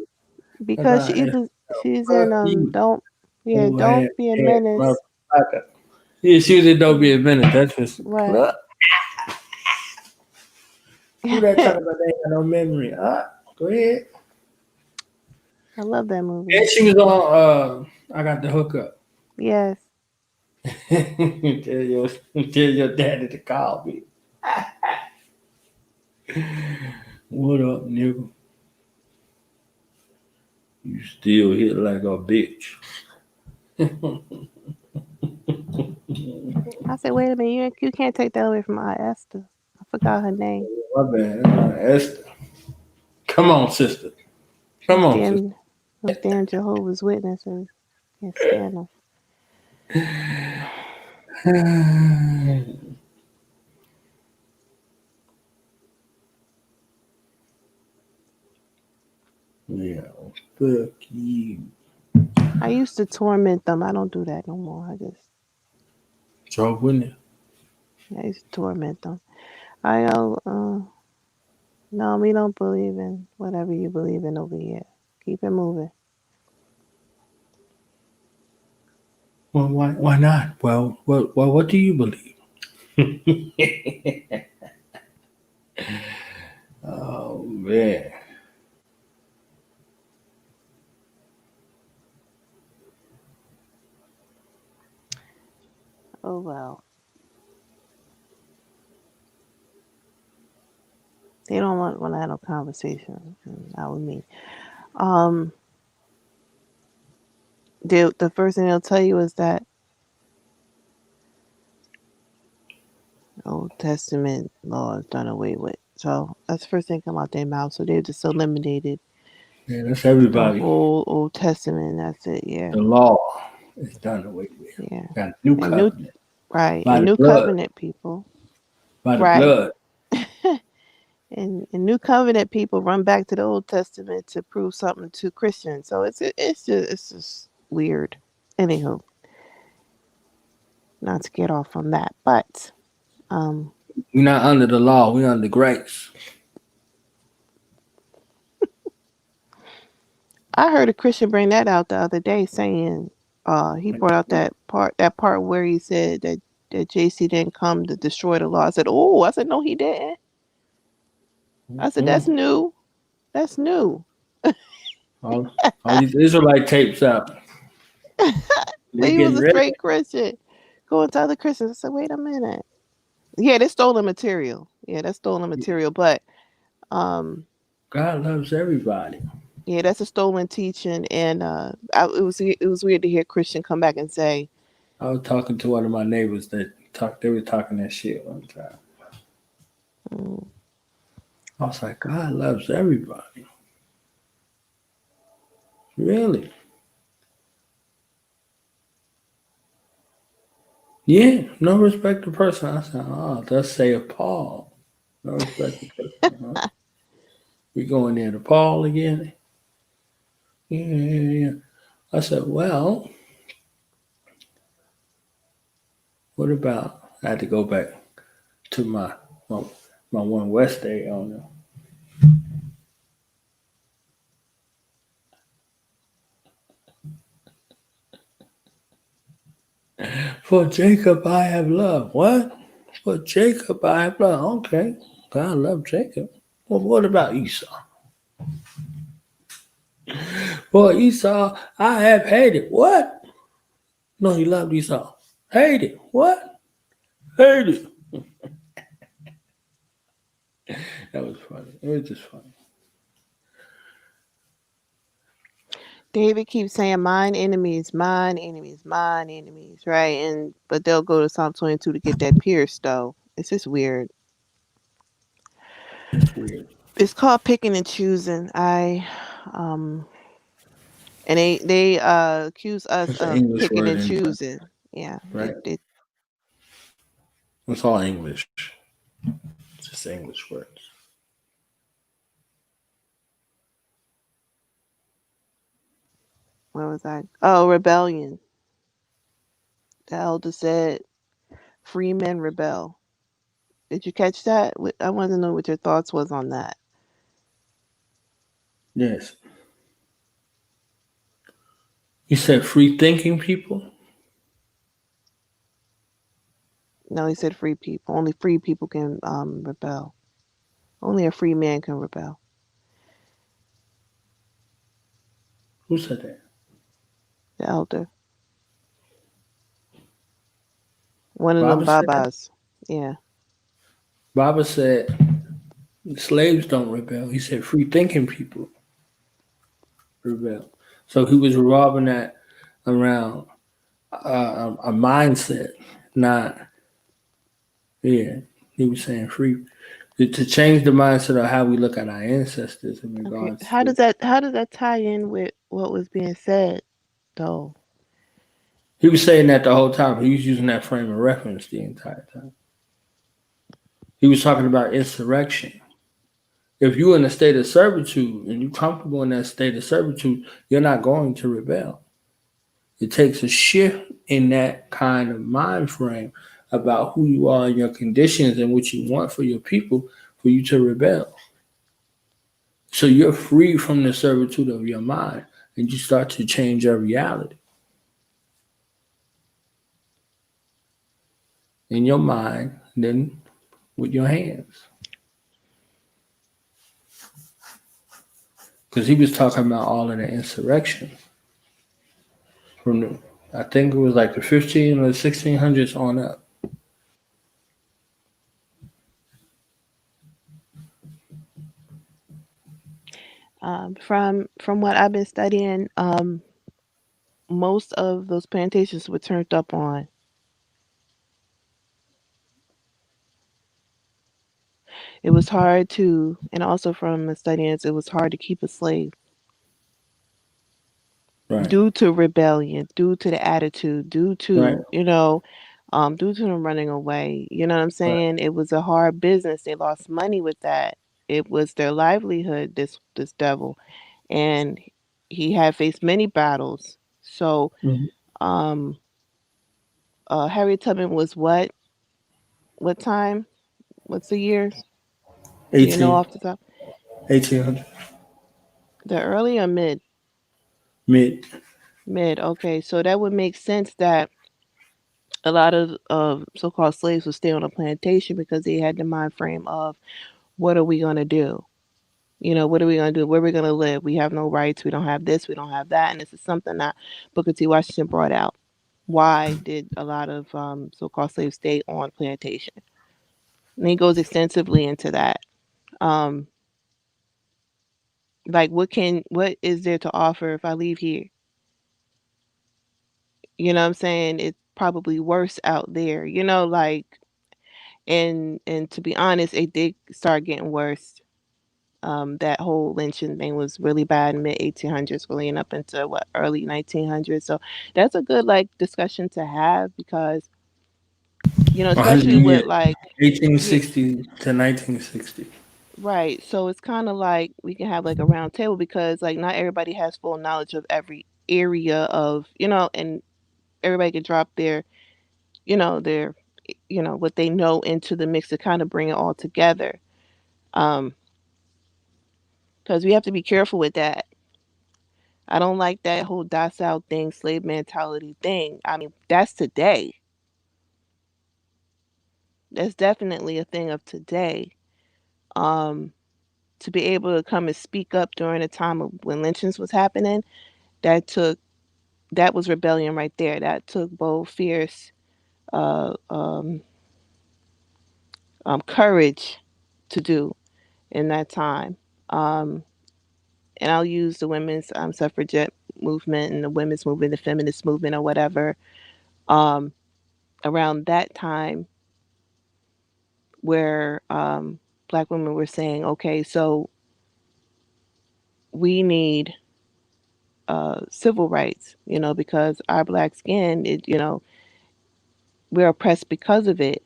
I got she's in fuck you. Old half don't be a dead menace. motherfucker. Yeah, she was in Don't Be a Minute. That's what's. Right. Who that I talking about? They ain't got no memory. Go ahead. love that movie. And she was on I Got the Hookup. Yes. tell your daddy to call me. What up, nigga? You still hit like a bitch. I said, wait a minute, you can't take that away from Aunt Esther. I forgot her name. My bad. Esther. Come on, sister. Those Come on, sister. damn, those damn Jehovah's Witnesses. Can't stand them. Yeah, fuck you. I used to torment them. I don't do that no more. Drove with it. I used to torment them. I no, we don't believe in whatever you believe in over here. Keep it moving. Well, why not? Well, what do you believe? Oh man. Oh well. They don't want to have no conversation. Not with me. Um, the first thing they'll tell you is that Old Testament law is done away with. So that's the first thing come out their mouth. So they've just eliminated Yeah, that's The everybody. whole Old Testament. That's it. Yeah, The law is done away with. yeah. Got a new And new covenant right by and the new blood, covenant people. by the Right. blood. And new covenant people run back to the Old Testament to prove something to Christians. So it's just weird. Anywho, not to get off on that, but um, We're not under the law. We're under grace. I heard a Christian bring that out the other day, saying he brought out that part where he said that JC didn't come to destroy the law. I said, oh, I said no, he didn't. I said that's Mm. new. That's new. All, all these Israelite tapes out. They He was getting a ready. straight Christian going to other Christians. I said, wait a minute. Yeah, that's stolen material. Yeah, that's stolen material. But um, God loves everybody. yeah, that's a stolen teaching, and it was weird to hear Christian come back and say, I was talking to one of my neighbors that talked. They were talking that shit one time. mm, I was like, God loves everybody. Really? Yeah. No respect to person. I said, oh, thus saith Paul. No respect to person. Huh? We going there to Paul again? Yeah, yeah, yeah. I said, well, what about? I had to go back to my, my one West day on them. For Jacob I have loved. What? For Jacob I have loved. Okay. God loved Jacob. Well, what about Esau? For Esau I have hated. What? No, he loved Esau. Hated. What? Hated. That was funny. It was just funny. David keeps saying, mine enemies, mine enemies, mine enemies, right? But they'll go to Psalm 22 to get that pierced, though. It's just weird. It's weird. It's called picking and choosing. Um, and they accuse us It's an of English picking word and anyway, choosing. Yeah, right? they It's all English. It's just English words. where was I? Oh, rebellion. The elder said, "Free men rebel." Did you catch that? I want to know what your thoughts was on that. Yes. You said free thinking people? No, he said free people. Only free people can rebel. Only a free man can rebel. Who said that? The elder, one of them Baba said that? babas. Yeah. Baba said slaves don't rebel. He said free thinking people rebel. So he was revolving that around a mindset, not, yeah. He was saying free to change the mindset of how we look at our ancestors in Okay. regards How to. does that tie in with what was being said though? He was saying that the whole time. He was using that frame of reference the entire time. He was talking about insurrection. If you're in a state of servitude and you're comfortable in that state of servitude, you're not going to rebel. It takes a shift in that kind of mind frame about who you are and your conditions and what you want for your people for you to rebel. So you're free from the servitude of your mind and you start to change your reality in your mind, then with your hands. Because he was talking about all of the insurrection from the, I think it was like the 15 or 1600s on up. From what I've been studying, most of those plantations were turned up on. It was hard to, and also from the studies, it was hard to keep a slave. Right. due to rebellion, due to the attitude, Right. due to them running away. You know what I'm Right. saying? It was a hard business. They lost money with that. It was their livelihood. This devil, and he had faced many battles. So, Mhm. um, Harriet Tubman was what? What time? What's the year? Do you know 18, off the top? 1800 The early or mid? mid. Mid. Okay, so that would make sense that a lot of so-called slaves would stay on a plantation because they had the mind frame of what are we going to do? What are we going to do? Where are we going to live? We have no rights. We don't have this. We don't have that. And this is something that Booker T. Washington brought out. Why did a lot of so-called slaves stay on plantation? And he goes extensively into that. Um, like what is there to offer if I leave here? You know what I'm saying? It's probably worse out there. And to be honest, it did start getting worse. That whole lynching thing was really bad in mid 1800s, really up into what early 1900s. So that's a good like discussion to have because 100 especially with years. like yeah, 1860 to 1960. right. So it's kind of like we can have like a round table because like not everybody has full knowledge of every area of and everybody can drop their what they know into the mix to kind of bring it all together. Um, because we have to be careful with that. I don't like that whole docile thing, slave mentality thing. I mean, that's today. That's definitely a thing of today. Um, to be able to come and speak up during a time of when lynchings was happening, that took that was rebellion right there. That took bold, fierce, uh, um, courage to do in that time. Um, and I'll use the women's suffragette movement and the women's movement, the feminist movement, or whatever. Um, Around that time, where black women were saying, okay, so we need civil rights, because our black skin, we're oppressed because of it.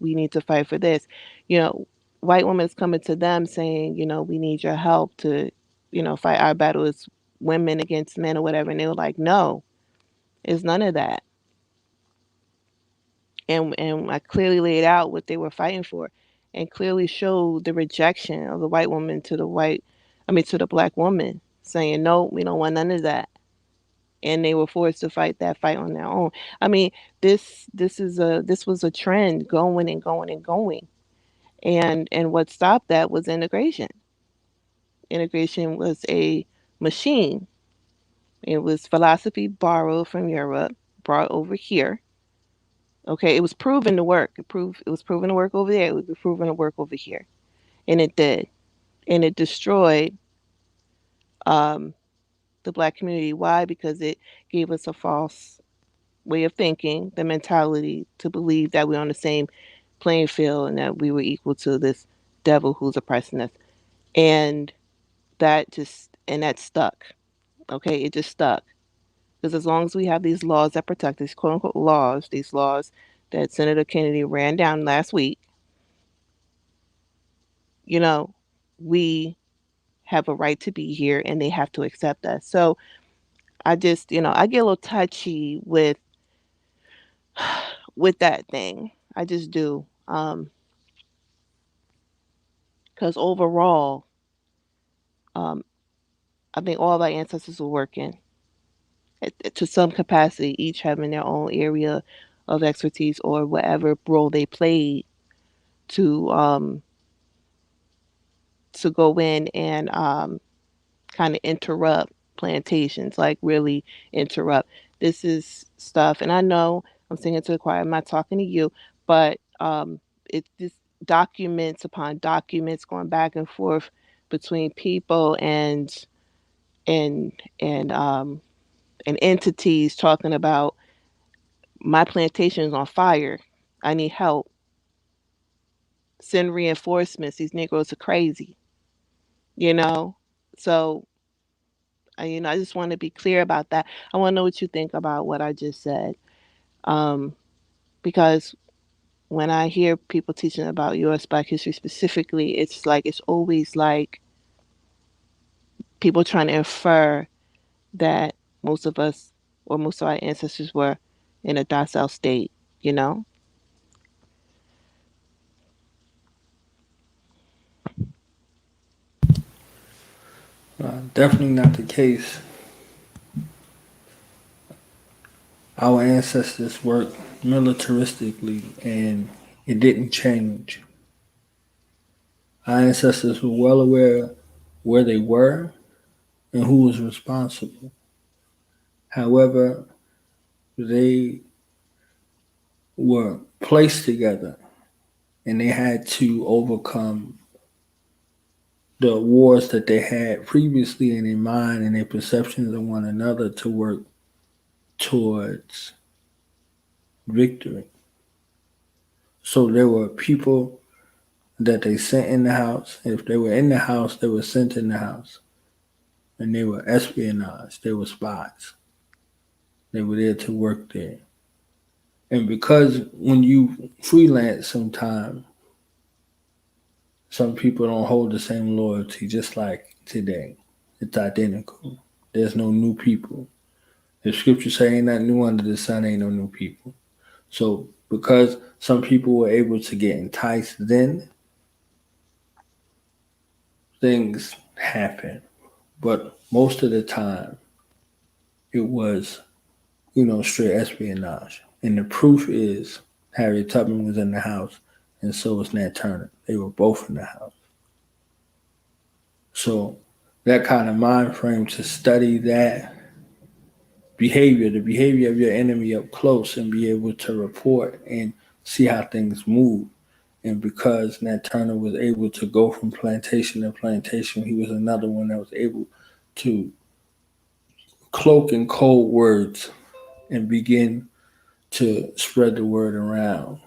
We need to fight for this. You know, White women is coming to them saying, we need your help to, fight our battle as women against men or whatever. And they were like, no, it's none of that. And I clearly laid out what they were fighting for and clearly showed the rejection of the white woman to to the black woman saying, no, we don't want none of that. And they were forced to fight that fight on their own. I mean, this was a trend going and going and going. And what stopped that was integration. Integration was a machine. It was philosophy borrowed from Europe, brought over here. Okay, it was proven to work. It was proven to work over there. It was proven to work over here, and it did. And it destroyed um, the black community. Why? Because it gave us a false way of thinking, the mentality to believe that we're on the same playing field and that we were equal to this devil who's oppressing us. And that stuck. Okay, it just stuck. Because as long as we have these laws that protect these quote unquote laws, these laws that Senator Kennedy ran down last week, you know, we have a right to be here and they have to accept us. So I just, I get a little touchy with that thing. I just do. Because overall, um, I think all of our ancestors were working to some capacity, each having their own area of expertise or whatever role they played to um, to go in and kind of interrupt plantations, like really interrupt. This is stuff, and I know I'm singing to the choir. I'm not talking to you, but it's just documents upon documents going back and forth between people and and um, and entities talking about my plantation is on fire. I need help. Send reinforcements. These Negroes are crazy. You know, so I just want to be clear about that. I want to know what you think about what I just said. Because when I hear people teaching about U.S. Black history specifically, it's always like people trying to infer that most of us or most of our ancestors were in a docile state, you know? Definitely not the case. Our ancestors worked militaristically and it didn't change. Our ancestors were well aware where they were and who was responsible. However, they were placed together and they had to overcome the wars that they had previously in their mind and their perceptions of one another to work towards victory. So there were people that they sent in the house. If they were in the house, they were sent in the house. And they were espionage. They were spies. They were there to work there. And because when you freelance sometime, some people don't hold the same loyalty, just like today. It's identical. There's no new people. If scripture say ain't nothing new under the sun, ain't no new people. So because some people were able to get enticed then, things happen. But most of the time, it was, straight espionage. And the proof is Harriet Tubman was in the house, and so was Nat Turner. They were both in the house. So that kind of mind frame to study that behavior, the behavior of your enemy up close, and be able to report and see how things move. And because Nat Turner was able to go from plantation to plantation, he was another one that was able to cloak in cold words and begin to spread the word around,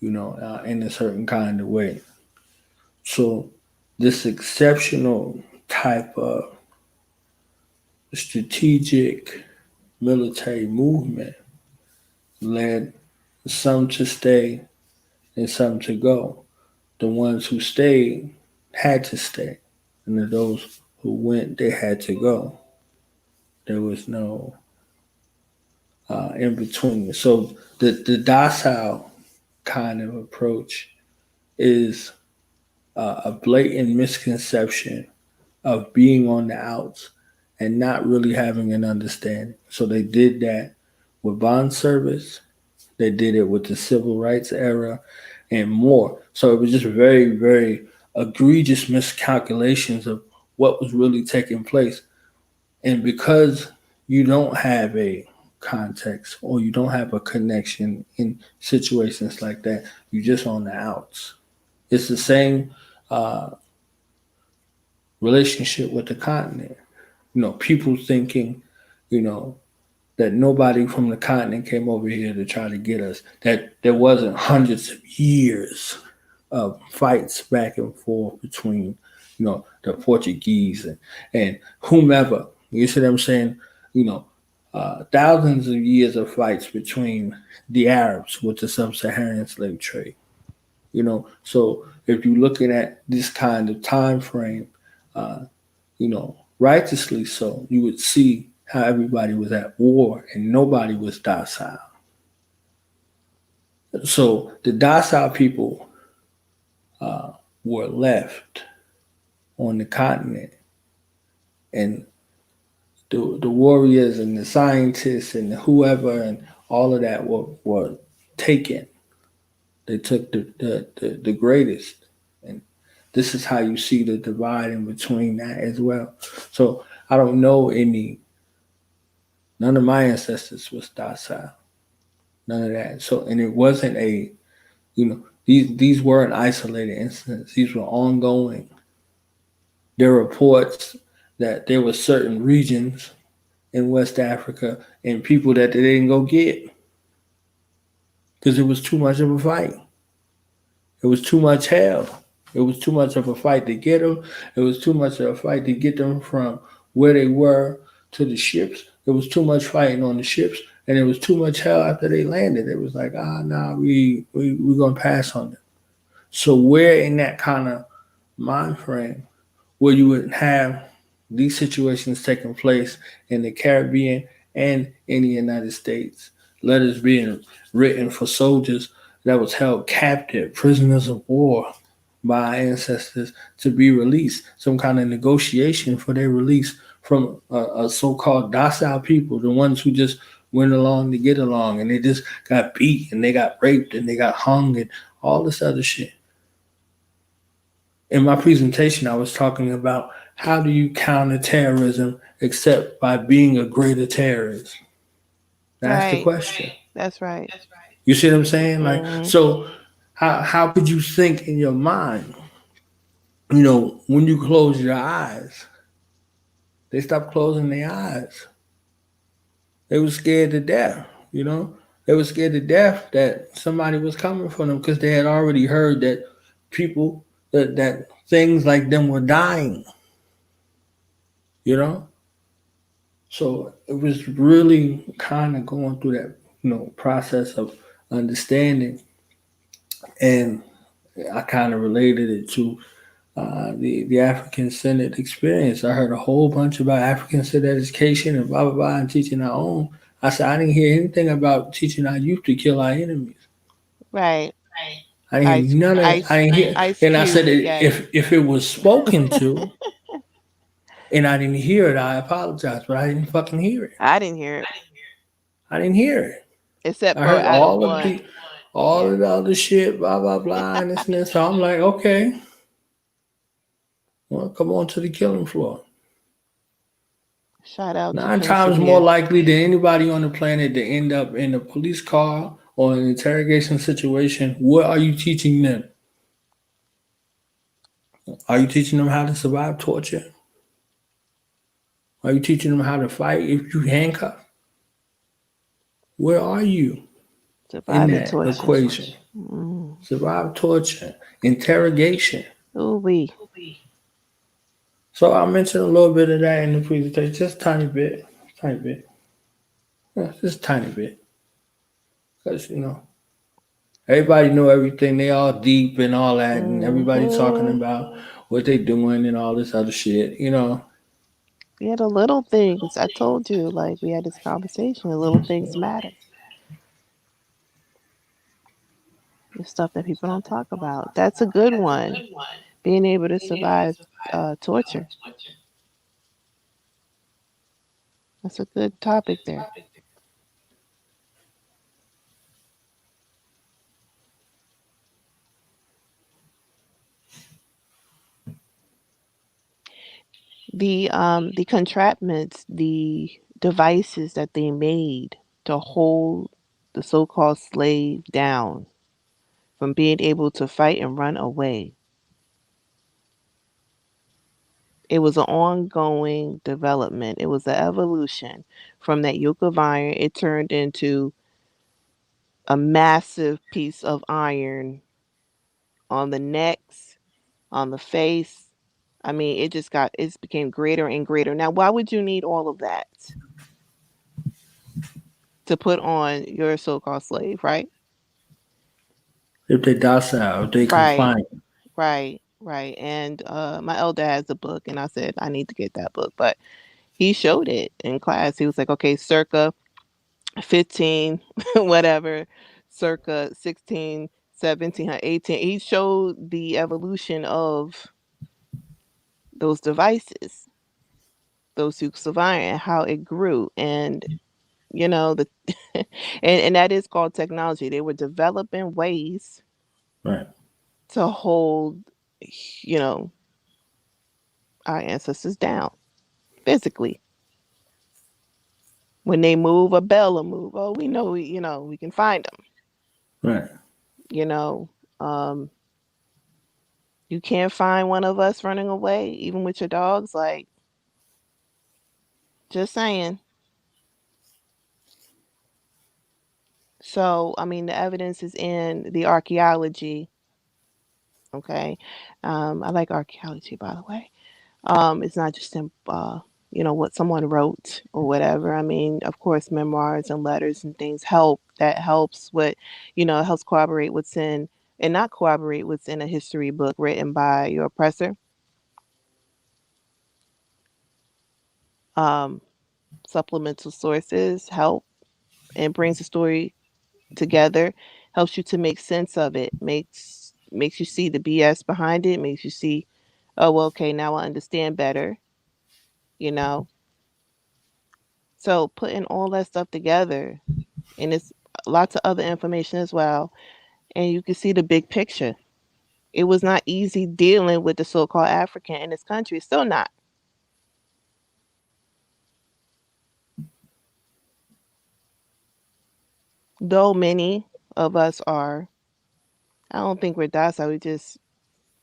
in a certain kind of way. So this exceptional type of strategic military movement led some to stay and some to go. The ones who stayed had to stay, and those who went, they had to go. There was no in between. So the docile kind of approach is a blatant misconception of being on the outs and not really having an understanding. So they did that with bond service. They did it with the civil rights era and more. So it was just very, very egregious miscalculations of what was really taking place. And because you don't have a context or you don't have a connection in situations like that, you're just on the outs. It's the same relationship with the continent. People thinking, that nobody from the continent came over here to try to get us, that there wasn't hundreds of years of fights back and forth between, the Portuguese and whomever. You see what I'm saying? Thousands of years of fights between the Arabs with the sub-Saharan slave trade. So if you're looking at this kind of time frame, righteously so, you would see how everybody was at war and nobody was docile. So the docile people were left on the continent, and the warriors and the scientists and whoever and all of that were taken. They took the greatest. And this is how you see the divide in between that as well. So I don't know none of my ancestors was docile. None of that. So, and it wasn't these weren't isolated incidents. These were ongoing. There are reports that there were certain regions in West Africa and people that they didn't go get because it was too much of a fight. It was too much hell. It was too much of a fight to get them. It was too much of a fight to get them from where they were to the ships. There was too much fighting on the ships, and there was too much hell after they landed. It was like, nah, we're gonna pass on it. So where in that kind of mind frame where you would have these situations taking place in the Caribbean and in the United States, letters being written for soldiers that was held captive, prisoners of war by our ancestors to be released, some kind of negotiation for their release from a so-called docile people, the ones who just went along to get along, and they just got beat and they got raped and they got hung and all this other shit. In my presentation, I was talking about how do you counter terrorism except by being a greater terrorist? That's the Right. question. That's right. You see what I'm saying? Like, Hmm. so how could you think in your mind, when you close your eyes, they stopped closing their eyes. They were scared to death, you know? They were scared to death that somebody was coming for them because they had already heard that people, that things like them were dying, you know? So it was really kind of going through that, process of understanding. And I kind of related it to the African Senate experience. I heard a whole bunch about African Senate education and blah blah blah and teaching our own. I said I didn't hear anything about teaching our youth to kill our enemies. Right. I didn't Ice, hear none of that. I ice, didn't hear, ice and I said cube. that Yes. if it was spoken to and I didn't hear it, I apologize, but I didn't fucking hear it. I didn't hear it I didn't hear it. except I for heard out of all of one. the all Yeah. of the other shit, blah blah blah, and this and this. So I'm like, okay, well, come on to the killing floor. Shout out to Nine Prince times more Amir. likely than anybody on the planet to end up in a police car or an interrogation situation. What are you teaching them? Are you teaching them how to survive torture? Are you teaching them how to fight if you handcuff? Where are you in Surviving that torture. equation? Mm. Survive torture, interrogation. Ooh wee. So I mentioned a little bit of that in the presentation, just tiny bit, just tiny bit, because everybody know everything. They all deep and all that, and everybody talking Hmm. about what they doing and all this other shit. Yeah, the little things. I told you, like we had this conversation. The little things matter. The stuff that people don't talk about. That's a good one. Being able to survive torture. That's a good topic there. The contraptions, the devices that they made to hold the so-called slave down from being able to fight and run away. It was an ongoing development. It was an evolution from that yoke of iron. It turned into a massive piece of iron on the necks, on the face. I mean, it became greater and greater. Now, why would you need all of that to put on your so-called slave, right? If they docile, if they Right, compliant, right, right. And my elder has a book, and I said I need to get that book. But he showed it in class. He was like, okay, circa 15, whatever, circa 16, 17, 18. He showed the evolution of those devices, those hooks of iron, how it grew. And the and that is called technology. They were developing ways right, to hold, you know, our ancestors down physically. When they move, a bell will move. Oh, we know, we can find them. right, You know, um, you can't find one of us running away, even with your dogs. Like, just saying. So, I mean, the evidence is in the archaeology. Okay, I like archaeology, by the way. It's not just in what someone wrote or whatever. I mean, of course, memoirs and letters and things help. That helps what, helps corroborate what's in and not corroborate what's in a history book written by your oppressor. Um, Supplemental sources help and brings the story together, helps you to make sense of it, makes you see the BS behind it, makes you see, oh, well, okay, now I understand better, you know. So putting all that stuff together, and it's lots of other information as well, and you can see the big picture. It was not easy dealing with the so-called African in this country. It's still not. Though many of us are, I don't think we're docile. We just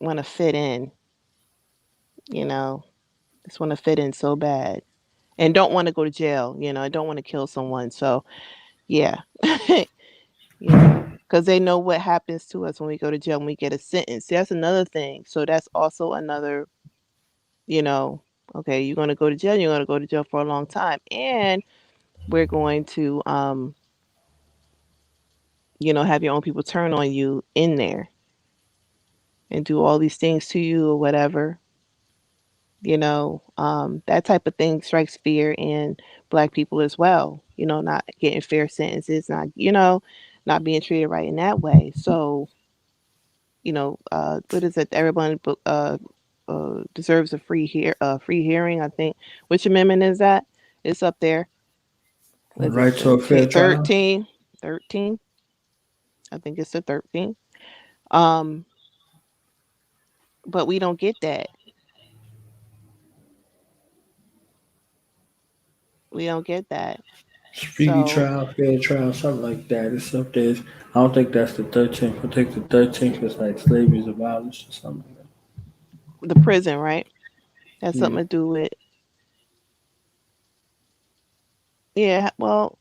want to fit in, you know, just want to fit in so bad and don't want to go to jail, and don't want to kill someone. So, yeah, because they know what happens to us when we go to jail, when we get a sentence. See, that's another thing. So, that's also another, you know, okay, you're going to go to jail, you're going to go to jail for a long time. And we're going to, have your own people turn on you in there and do all these things to you or whatever. That type of thing strikes fear in black people as well. Not getting fair sentences, not being treated right in that way. So, what is it? Everyone deserves a free hearing. I think. Which amendment is that? It's up there. The Was it right to a fair trial. 13? 13. I think it's the 13. Um, but we don't get that. We don't get that. Speedy So trial, fair trial, something like that. It's up there. I don't think that's the 13th. I think the 13th is like slavery is abolished or something like that. the prison, right? Has Yeah. something to do with. Yeah. Well,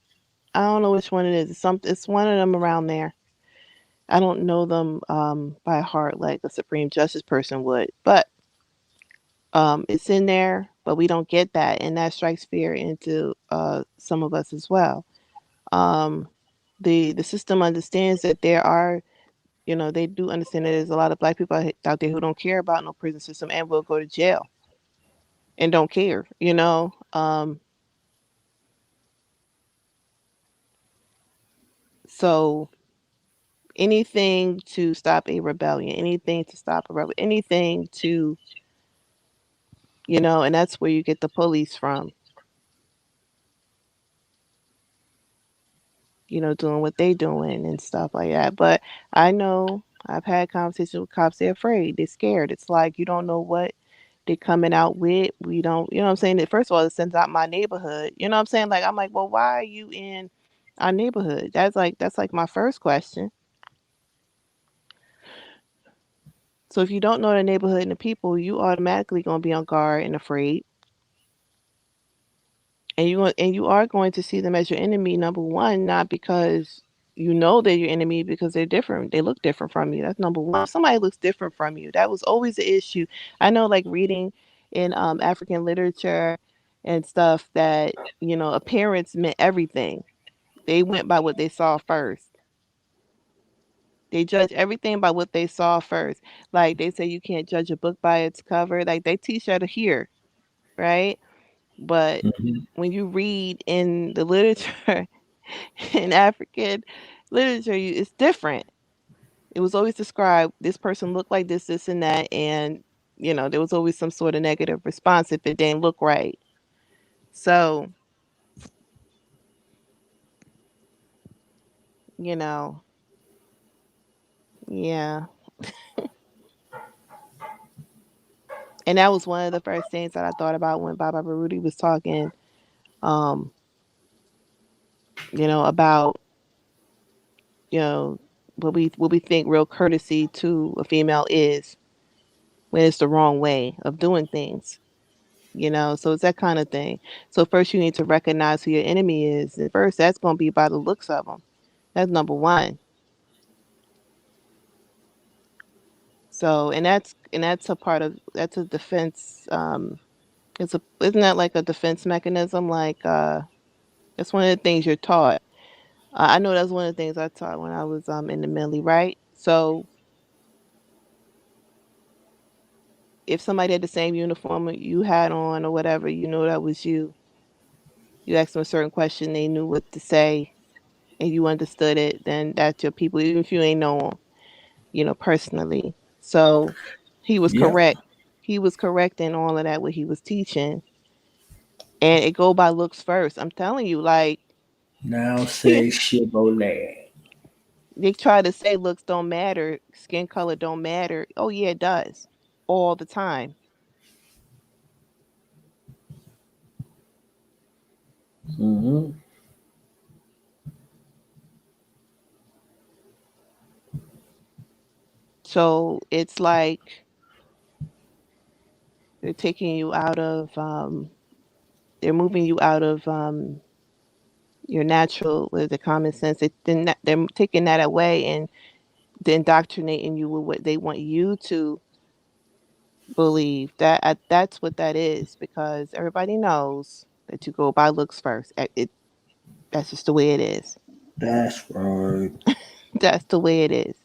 I don't know which one it is. It's one of them around there. I don't know them by heart like a Supreme Justice person would, but it's in there. But we don't get that, and that strikes fear into some of us as well. Um, the system understands that there are, they do understand that there's a lot of black people out there who don't care about no prison system and will go to jail and don't care. So anything to stop a rebellion, anything to stop a rebel, anything to, and that's where you get the police from, doing what they doing and stuff like that. But I know I've had conversations with cops. They're afraid. They're scared. It's like you don't know what they're coming out with. We don't, what I'm saying? That first of all, it sends out my neighborhood. You know what I'm saying? Like I'm like, well, why are you in our neighborhood? That's like my first question. So if you don't know the neighborhood and the people, you automatically gonna be on guard and afraid. And you are going to see them as your enemy, number one, not because you know they're your enemy, because they're different. They look different from you. That's number one. If somebody looks different from you, that was always the issue. I know, like reading in African literature and stuff, that appearance meant everything. They went by what they saw first. They judge everything by what they saw first. Like they say, you can't judge a book by its cover. Like they teach that here, right? But Hmm. when you read in the literature, in African literature, it's different. It was always described, this person looked like this, and that, and there was always some sort of negative response if it didn't look right. So, you know, yeah. And that was one of the first things that I thought about when Baba Baruti was talking, um, about, you know, what we think real courtesy to a female is, when it's the wrong way of doing things. So it's that kind of thing. So first you need to recognize who your enemy is, and first that's going to be by the looks of them. That's number one. So, and that's a part of, that's a defense, Isn't that like a defense mechanism? Like that's one of the things you're taught. I know that's one of the things I taught when I was in the military, right? So if somebody had the same uniform you had on or whatever, you know that was you. You asked them a certain question, they knew what to say, and you understood it. Then that's your people, even if you ain't know them, personally. So he was Yep. correct. He was correct in all of that what he was teaching, and it go by looks first. I'm telling you, like Now say Chevrolet. they try to say looks don't matter, skin color don't matter. Oh yeah, it does, all the time. Mm-hmm. So it's like they're taking you out of, they're moving you out of your natural, with the common sense. They're taking that away and then indoctrinating you with what they want you to believe. That's what that is, because everybody knows that you go by looks first. That's just the way it is. That's right. That's the way it is.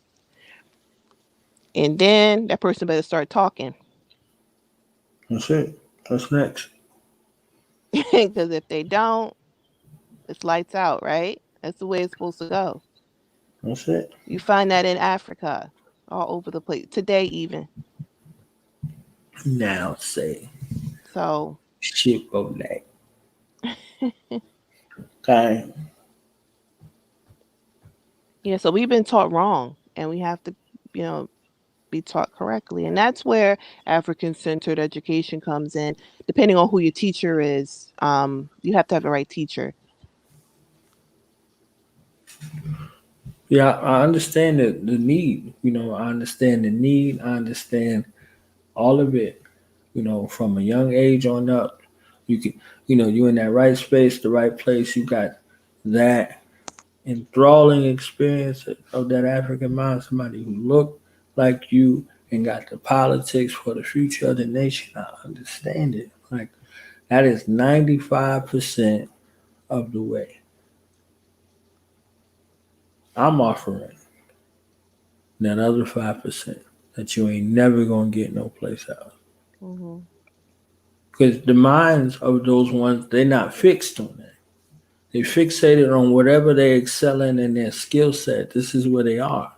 And then that person better start talking, That's it. That's next. because if they don't, it's lights out, right? That's the way it's supposed to go. That's it. You find that in Africa, all over the place today, even. Now say So Chevrolet. Okay. yeah, so we've been taught wrong, and we have to, you know, be taught correctly. And that's where African centered education comes in. Depending on who your teacher is, you have to have the right teacher. Yeah, I understand the need. I understand the need. I understand all of it. From a young age on up, you can, you're in that right space, the right place. You got that enthralling experience of that African mind, somebody who looked like you and got the politics for the future of the nation. I understand it. Like that is 95% of the way. I'm offering that other 5% that you ain't never gonna get no place else. Hmm. Because the minds of those ones, they're not fixed on that. They fixated on whatever they excel in their skill set. This is where they are.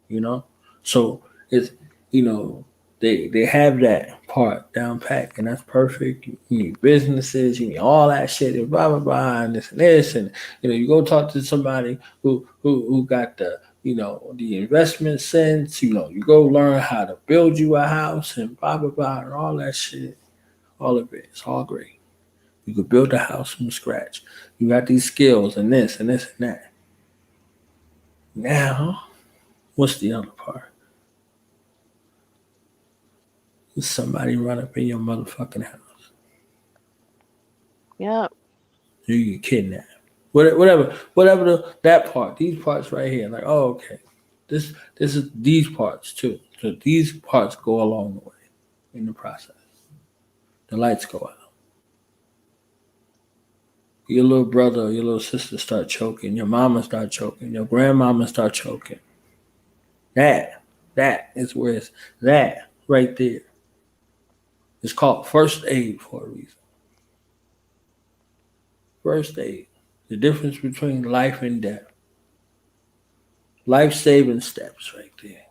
you know. So it's you know they have that part down pat, and that's perfect. You need businesses, you need all that shit, and blah blah blah, and this, and you go talk to somebody who got the investment sense. You go learn how to build you a house and blah blah blah, and all that shit. All of it, it's all great. You could build a house from scratch. You got these skills and this and this and that. Now, what's the other part? Somebody run up in your motherfucking house. Yep. You get kidnapped. Whatever that part. These parts right here. Like, oh, okay. This is these parts too. So these parts go along the way in the process. The lights go out. Your little brother or your little sister start choking. Your mama start choking. Your grandmama start choking. That is where it's that right there. It's called first aid for a reason. First aid. The difference between life and death. Life saving steps right there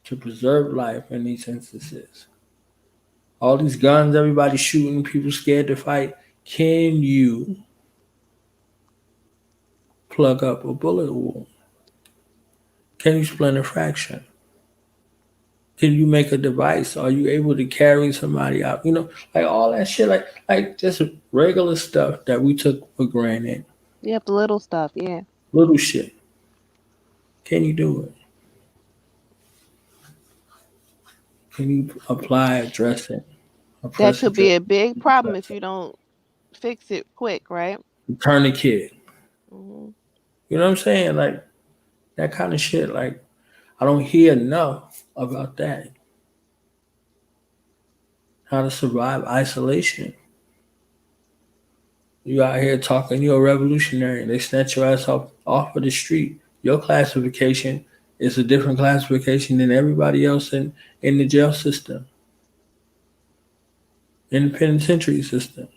to preserve life in these instances. All these guns, everybody shooting, people scared to fight. Can you plug up a bullet wound? Can you splint a fraction? Can you make a device? Are you able to carry somebody out? Like all that shit, like just regular stuff that we took for granted. Yep. The little stuff. Yeah. Little shit. Can you do it? Can you apply, address it? A That pressure could be drip, a big problem if you don't fix it quick, right? turn the kid. Hmm. You know what I'm saying? Like that kind of shit. Like I don't hear enough about that. how to survive isolation. You out here talking, you're a revolutionary. They snatch your ass off of the street. Your classification is a different classification than everybody else in the jail system, in the penitentiary system.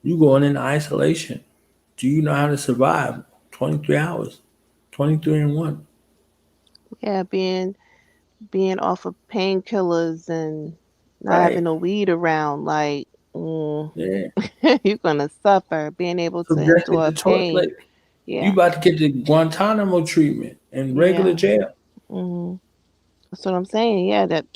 You going into isolation. Do you know how to survive 23 hours? 23 and 1. Yeah, being off of painkillers and not having Right. no weed around, like mm, Yeah. you're gonna suffer. Being able to Subjected endure to choice. pain. Like, you Yeah, about to get the Guantanamo treatment in regular yeah. jail. hmm That's what I'm saying. Yeah, that.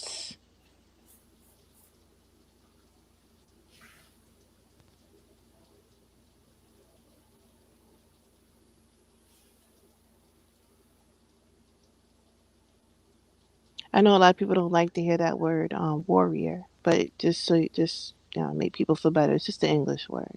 I know a lot of people don't like to hear that word, warrior, but just make people feel better. It's just the English word.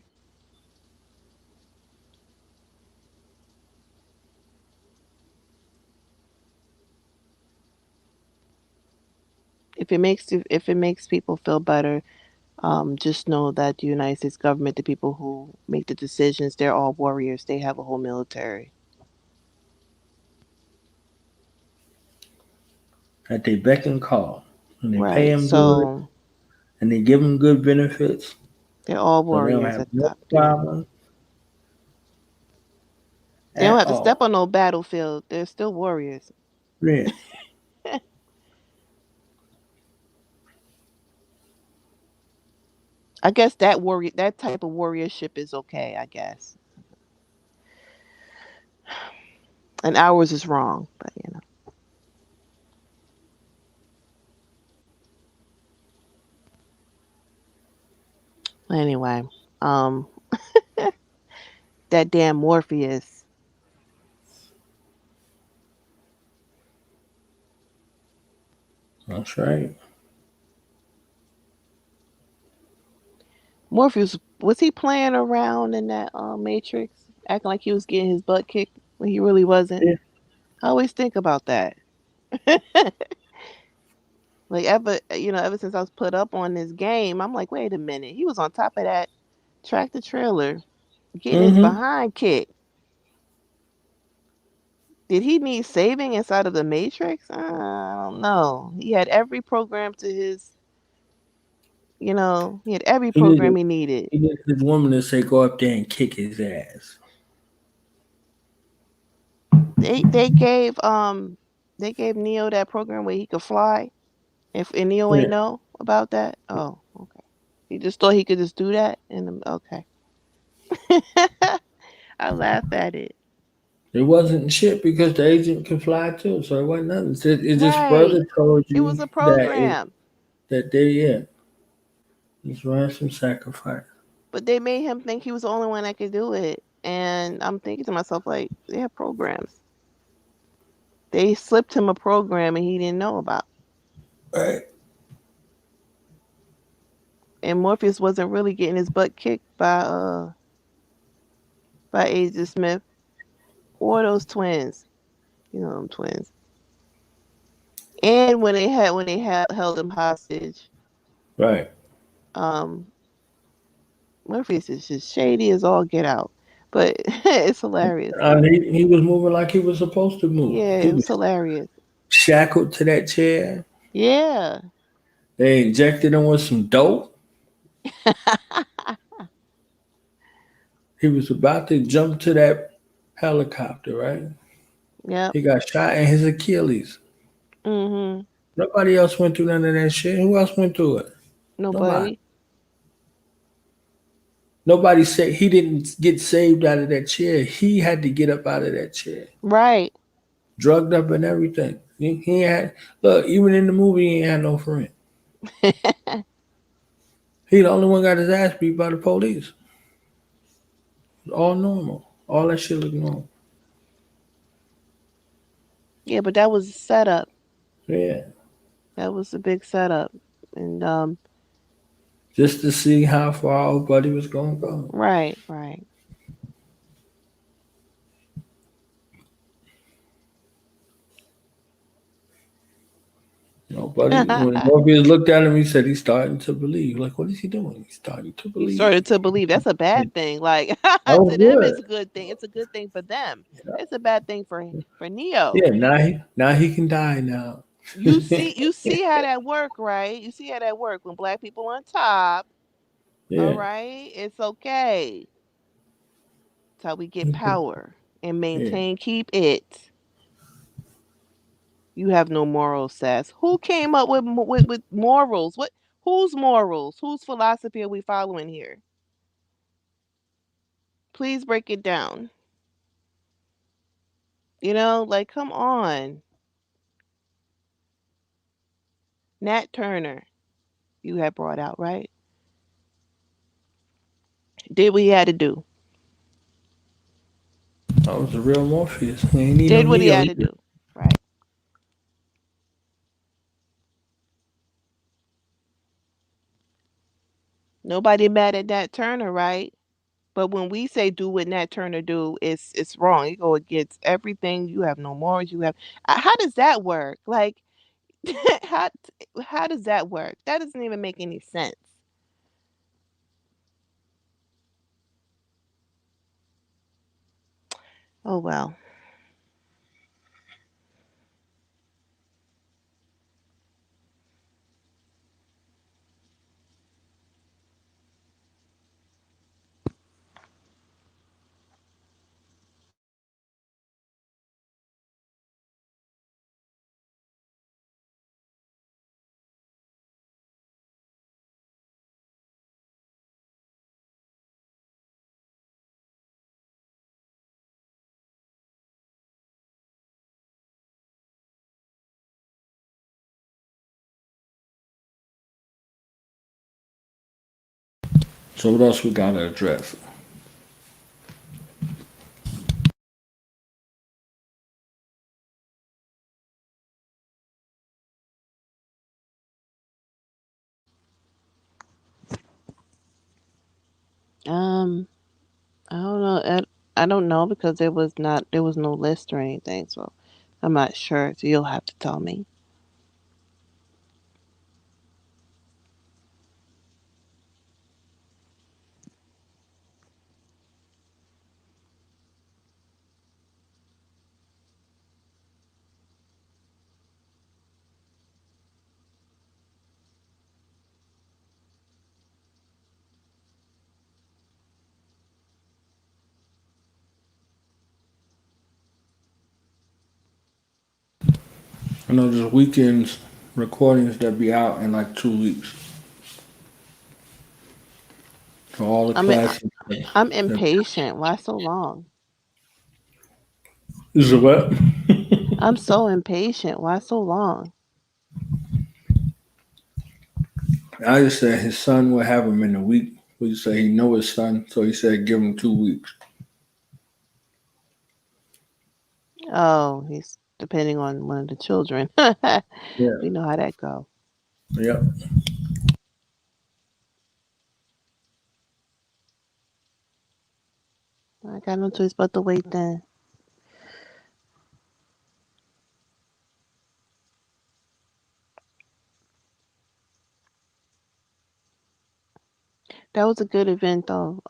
If it makes people feel better, just know that the United States government, the people who make the decisions, they're all warriors. They have a whole military. That they beck and call. And they pay Right. them good. So And they give them good benefits. they're all So they don't warriors have at the no top. Yeah. problem They don't at have to step all. on no battlefield. They're still warriors. Yeah. I guess that type of warriorship is okay, I guess. And ours is wrong, but anyway, um, that damn Morpheus. That's right. Morpheus, was he playing around in that Matrix, acting like he was getting his butt kicked when he really wasn't? Yeah. I always think about that. Like ever since I was put up on this game, I'm like, wait a minute, he was on top of that tractor trailer, getting his Mm-hmm. behind kicked. Did he need saving inside of the Matrix? I don't know. He had every program to his, he had every He needed, program he needed. he needed his woman to say, go up there and kick his ass. They gave Neo that program where he could fly. And Neo ain't Yeah. know about that. Oh, okay. He just thought he could just do that, and okay. I laugh at it. It wasn't shit because the agent could fly too, so it wasn't nothing. It just Right. further told It was you a program, that they it's ransom sacrifice. but they made him think he was the only one that could do it. And I'm thinking to myself, like, they have programs. They slipped him a program and he didn't know about. Right. And Morpheus wasn't really getting his butt kicked by Agent Smith or those twins. You know them twins. And when they held him hostage, Right. um, Morpheus is just shady as all get out. But it's hilarious. He was moving like he was supposed to move. Yeah, He it was was hilarious. shackled to that chair. Yeah. They injected him with some dope. He was about to jump to that helicopter, right? Yep. He got shot in his Achilles. Mhm. Nobody else went through none of that shit. Who else went through it? Nobody. Nobody. Nobody said he didn't get saved out of that chair. He had to get up out of that chair, Right. drugged up and everything. He had look. Even in the movie, he ain't had no friend. He the only one got his ass beat by the police. All normal. All that shit look normal. Yeah, but that was a setup. Yeah. That was a big setup. And Just to see how far old Buddy was gonna go. right, right. Nobody. When Morpheus looked at him, he said he's starting to believe. Like, what is he doing? He's starting to He believe. started to believe. That's a bad thing. Like That was to them, it's good. a good thing. It's a good thing for them. It's a bad thing for Neo. Yeah, now he can die now. You see how that work, right? You see how that work when black people on top. All Yeah. right, it's okay. It's how we get power and Yeah. maintain, keep it. You have no morals, Sass. Who came up with morals? What? Whose morals? Whose philosophy are we following here? Please break it down. Like come on, Nat Turner. You had brought out right. Did what he had to do. That was the real Morpheus. He ain't need no Did what he Neo had to either. do. Right. Nobody mad at Nat Turner, right? But when we say do what Nat Turner do, it's wrong. You go against everything. You have no morals. You have. How does that work? Like, how how does that work? That doesn't even make any sense. Oh well. So what else we gotta address? Um, I don't know. I don't know because there was no list or anything, so I'm not sure. So you'll have to tell me. I know there's weekends recordings that be out in like 2 weeks. So all the I mean, classics. I'm impatient. Why so long? Is it what? I'm so impatient. Why so long? I just said his son would have him in a week. We say he know his son, so he said give him 2 weeks. Oh, he's depending on one of the children. Yeah. We know how that go. Yep. I got no choice but to wait then. That was a good event though.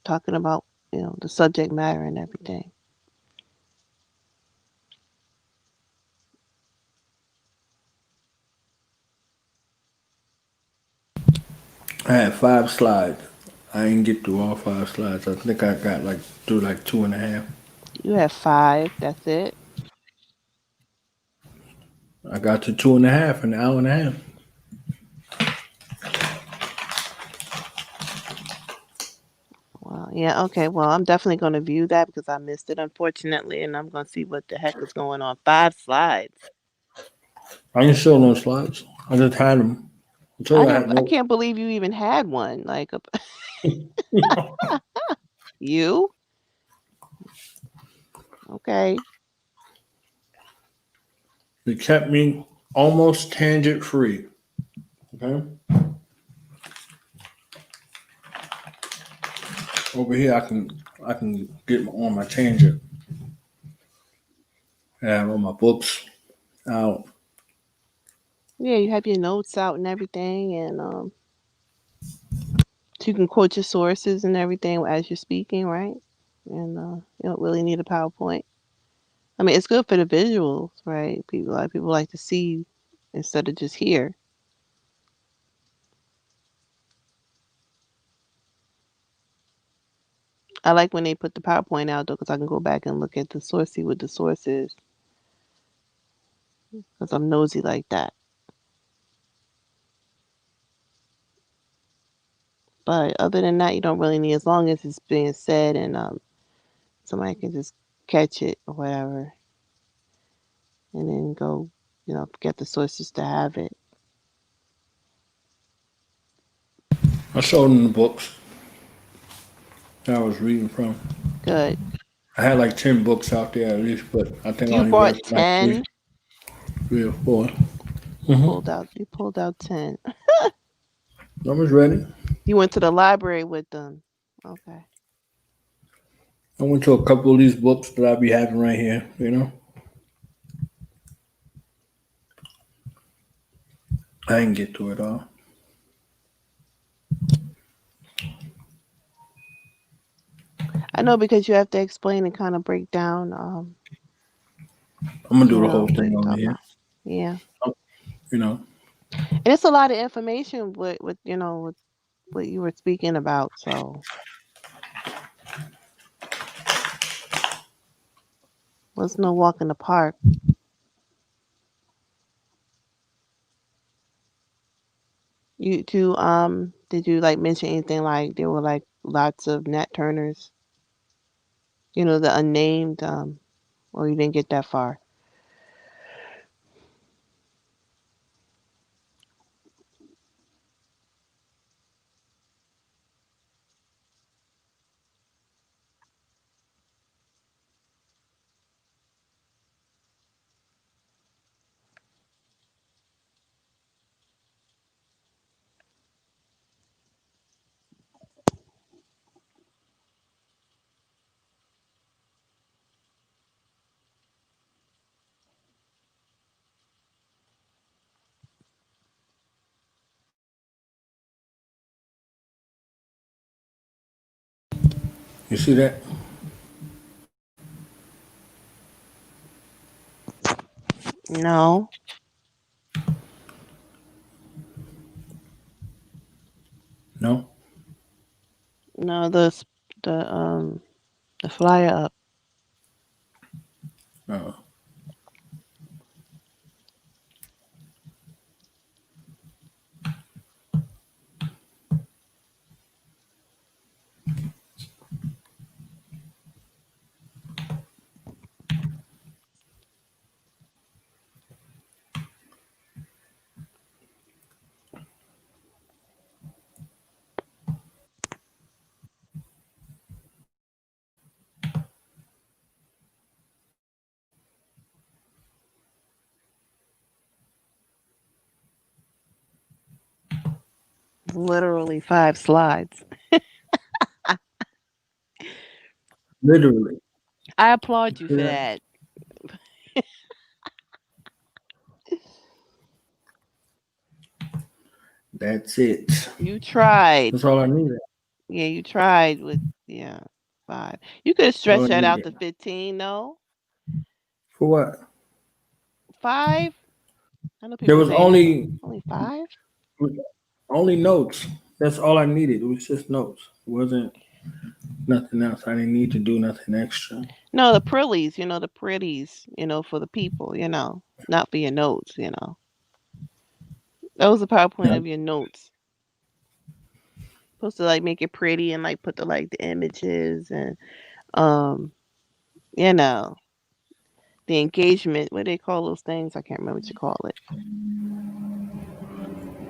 Talking about, the subject matter and everything. I had 5 slides. I didn't get through all 5 slides. I think I got like through like 2.5. You have 5, that's it. I got to 2.5 in an hour and a half. Well, yeah, okay. Well, I'm definitely going to view that because I missed it, unfortunately, and I'm going to see what the heck is going on. 5 slides. I didn't show no slides. I just had them. I told you I had I no. can't believe you even had one. Like you? Okay. It kept me almost tangent free. Okay. Over here, I can get on my tangent. I have all my books out. Yeah, you have your notes out and everything, and so you can quote your sources and everything as you're speaking, right? And you don't really need a PowerPoint. I mean, it's good for the visuals, right? A lot of people like to see instead of just hear. I like when they put the PowerPoint out though, because I can go back and look at the source, see what the source is, because I'm nosy like that. But other than that, you don't really need, as long as it's being said and somebody can just catch it or whatever, and then go, get the sources to have it. I showed them the books that I was reading from. Good. I had like 10 books out there at least, but I think I You only read bought like 10. three or four. You pulled out. You pulled out 10. I was ready. You went to the library with them. Okay. I went to a couple of these books that I be having right here, you know. I didn't get to it all. I know, because you have to explain and kind of break down. I'm gonna do the whole What thing you're over talking here, about. Yeah. you know. And it's a lot of information with with what you were speaking about. So was no walk in the park. You too. Did you like mention anything like there were like lots of Nat Turners? The unnamed. Or you didn't get that far. You see that? No, No. no, the flyer up. Uh, Literally 5 slides. Literally. I applaud you See for that? that. That's it. You tried. That's all I needed. Yeah, you tried with, yeah, 5. You could have That's all stretched I that out needed. to 15, though. For what? 5. I know There people was say only only 5. notes. That's all I needed. It was just notes. It wasn't nothing else. I didn't need to do nothing extra. No, the prillies, the pretties, for the people, not for your notes. That was the PowerPoint Yeah. of your notes. Supposed to like make it pretty and like put the images and um, you know, the engagement. What do they call those things? I can't remember what you call it.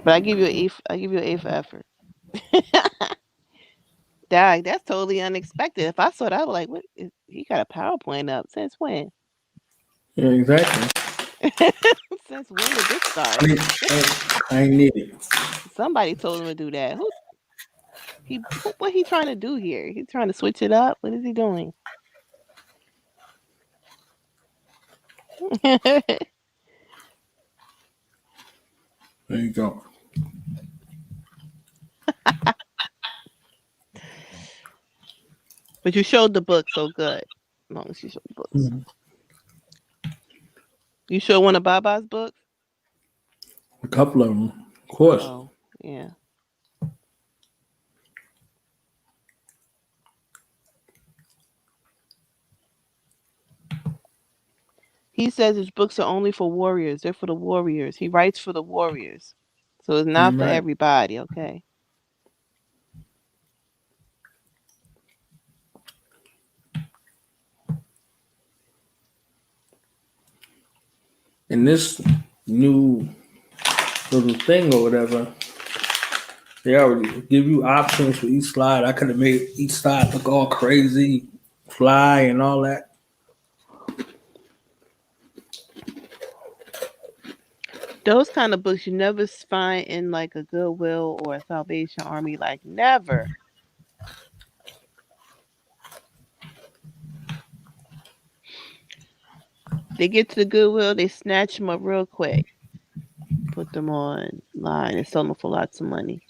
But I give you an A. I give you an A for effort. That's totally unexpected. If I saw that, I was like, "What? He got a PowerPoint up since when? Yeah, exactly. Since when did this start?" I ain't need it. Somebody told him to do that. What he trying to do here? He's trying to switch it up. What is he doing? There you go. But you showed the book, so good. As long as you showed the books. Mm-hmm. You showed one of Baba's books? A couple of them, of course. Oh, yeah. He says his books are only for warriors. They're for the warriors. He writes for the warriors. So it's not Damn for right. everybody, okay? In this new little thing or whatever, they already give you options for each slide. I could have made each slide look all crazy, fly and all that. Those kind of books you never find in like a Goodwill or a Salvation Army, like never. They get to the Goodwill, they snatch them up real quick, put them online, and sell them for lots of money.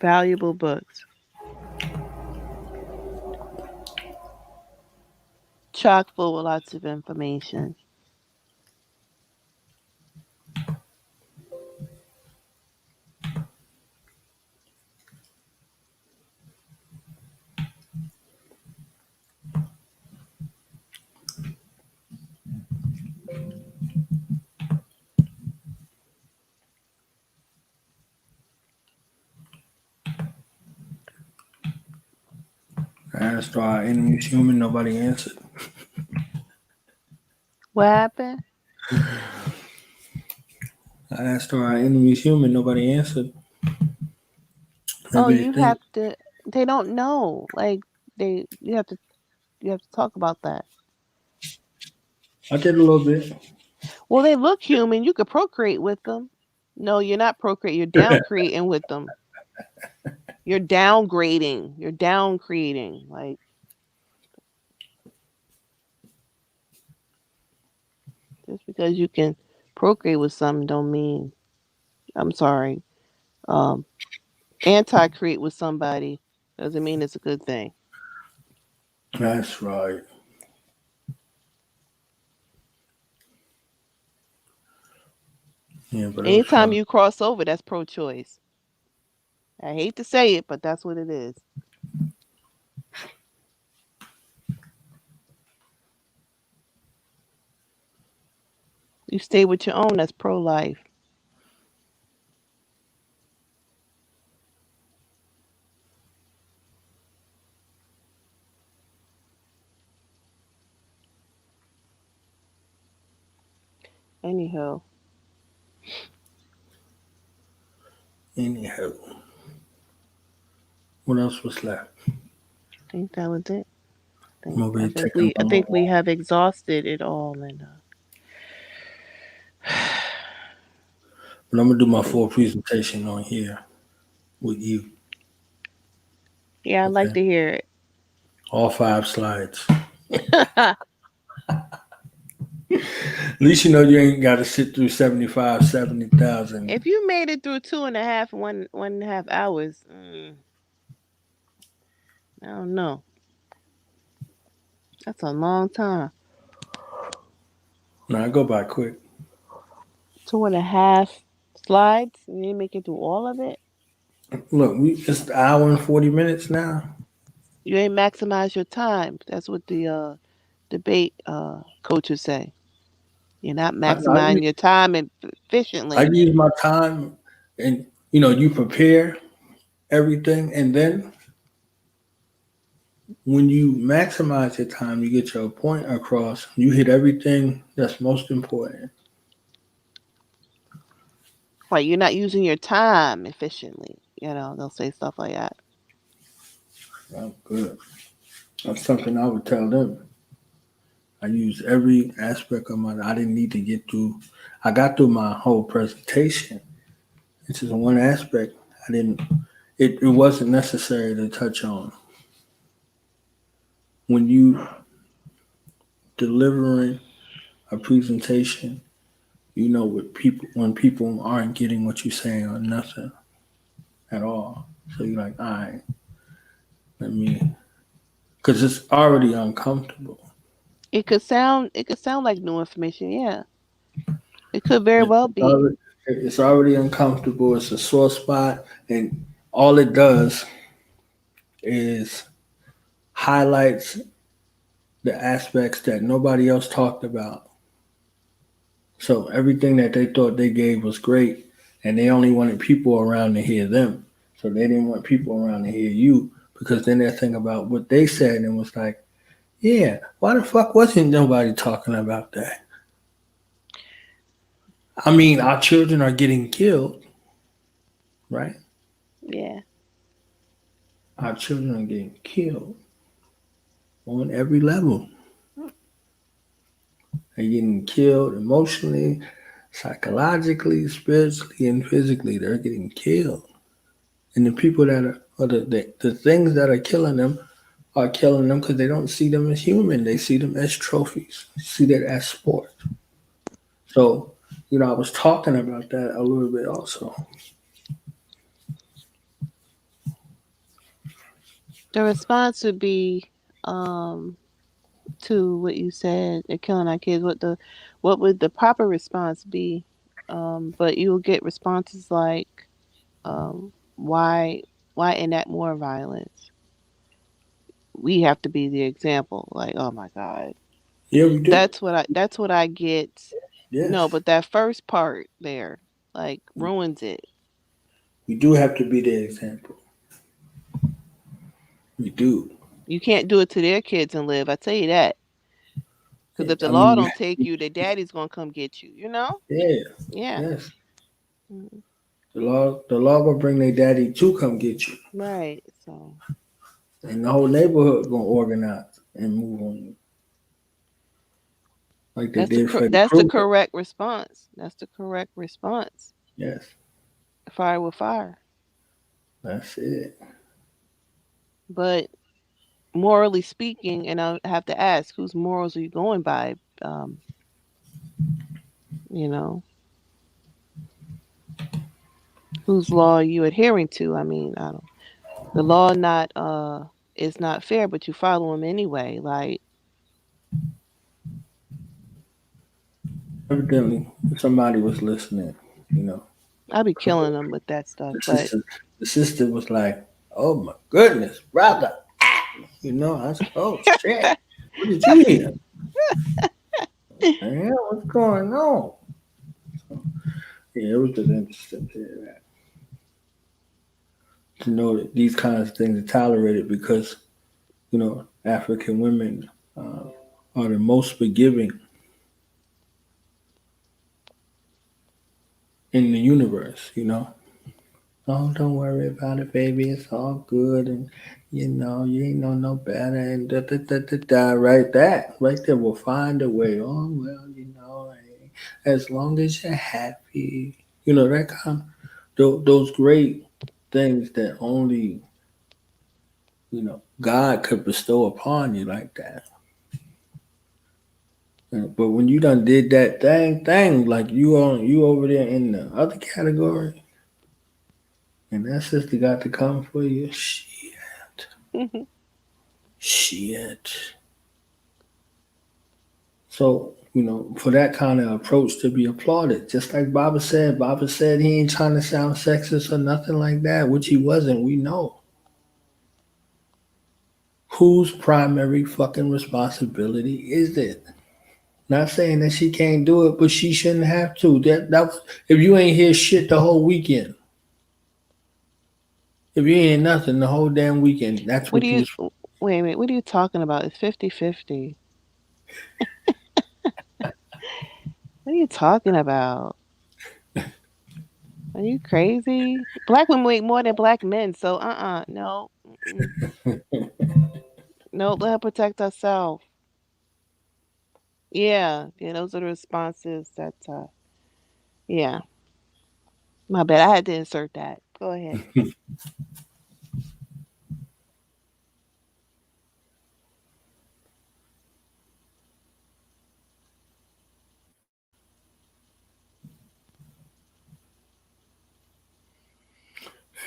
Valuable books. Chock full with lots of information. I asked our enemy's human, nobody answered. What happened? I asked our enemy's human, nobody answered. Oh, Maybe they you think have to. They don't know. Like you have to. You have to talk about that. I did a little bit. Well, they look human. You could procreate with them. No, you're not procreating. You're down creating with them. You're downgrading. You're down creating. Like just because you can procreate with something don't mean. I'm sorry. Um, anti-create with somebody doesn't mean it's a good thing. That's right. Yeah, but it was Anytime fun. you cross over, that's pro-choice. I hate to say it, but that's what it is. You stay with your own, that's pro-life. Anyhow, Anyhow, what else was left? I think that was it. Maybe taking I a think we long. have exhausted it all, and But I'm gonna do my full presentation on here with you. yeah, I'd like Okay, to hear it. all 5 slides. At least you know you ain't got to sit through 75, 70,000. If you made it through 2.5, 1.5 hours, I don't know. That's a long time. Now I go by quick. 2.5 slides. You didn't make it through all of it. Look, it's an hour and 40 minutes now. You ain't maximize your time. That's what the debate coaches say. You're not I, I, maximizing use, your time I efficiently. use my time, and you prepare everything, and then when you maximize your time, you get your point across. You hit everything that's most important. Like you're not using your time efficiently. They'll say stuff like that. Well, good. That's something I would tell them. I use every aspect of my. I didn't need to get through. I got through my whole presentation. It's just one aspect I didn't. It wasn't necessary to touch on. When you delivering a presentation, with people when people aren't getting what you're saying or nothing at all. So you're like, all right, let me, because it's already uncomfortable. It could sound like new information. Yeah, it could very well It's be. already uncomfortable. It's a sore spot, and all it does is highlights the aspects that nobody else talked about. So everything that they thought they gave was great, and they only wanted people around to hear them. So they didn't want people around to hear you because then they think about what they said and was like, yeah, why the fuck wasn't nobody talking about that? I mean, our children are getting killed, right? Yeah. Our children are getting killed on every level. They're getting killed emotionally, psychologically, spiritually, and physically. They're getting killed. And the people that are, or the things that are killing them because they don't see them as human. They see them as trophies. They see that as sport. So, I was talking about that a little bit also. The response would be, to what you said, they're killing our kids. What would the proper response be? But you'll get responses like, why enact more violence? We have to be the example. Like, oh my God, Yeah, we do. that's what I get. No, Yes. but that first part there, like, ruins it. We do have to be the example. We do. You can't do it to their kids and live. I tell you that. Because if the I law mean, don't take you, their daddy's gonna come get you. You know? yeah, Yeah. yes. Mhm. The law will bring their daddy to come get you. Right. So And the whole neighborhood gonna organize and move on you. Like they did Freddy that's the Krueger. correct response. That's the correct response. Yes, Fire with fire. that's it. But morally speaking, and I have to ask, whose morals are you going by? Um, you know, whose law are you adhering to? I mean, I don't. The law not is not fair, but you follow them anyway. Like, Evidently, somebody was listening. You know, I be killing them with that stuff. the But sister, the sister was like, "Oh my goodness, brother!" I said, "Oh shit, what did you hear? Man, what's going on?" Yeah, it was just interesting to hear that. To know that these kinds of things are tolerated because African women uh, are the most forgiving in the universe. Oh, don't worry about it, baby. It's all good, and you ain't know no better, and da da da da da. Right there will find a way. Oh well, as long as you're happy, that kind, those great things that only God could bestow upon you like that. But when you done did that thing, like you over there in the other category, and that sister got to come for you, shit. So for that kind of approach to be applauded, just like Baba said. Baba said he ain't trying to sound sexist or nothing like that, which he wasn't. We know whose primary fucking responsibility is it? Not saying that she can't do it, but she shouldn't have to. If you ain't hear shit the whole weekend, if you ain't nothing the whole damn weekend, that's what do what you you? was. Wait a minute. What are you talking about? It's 50-50. What are you talking about? Are you crazy? Black women make more than black men, so no, no, let her protect herself. Yeah, yeah, those are the responses that. Yeah, my bad. I had to insert that. Go ahead.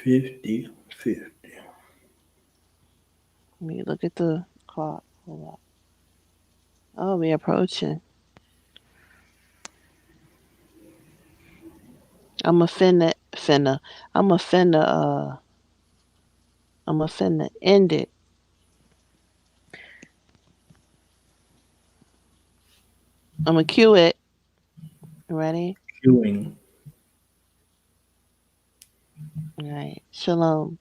50-50. Let me look at the clock. Hold up. Oh, we're approaching. I'm a finna end it. I'm gonna cue it. Ready? Queuing. All right. Shalom.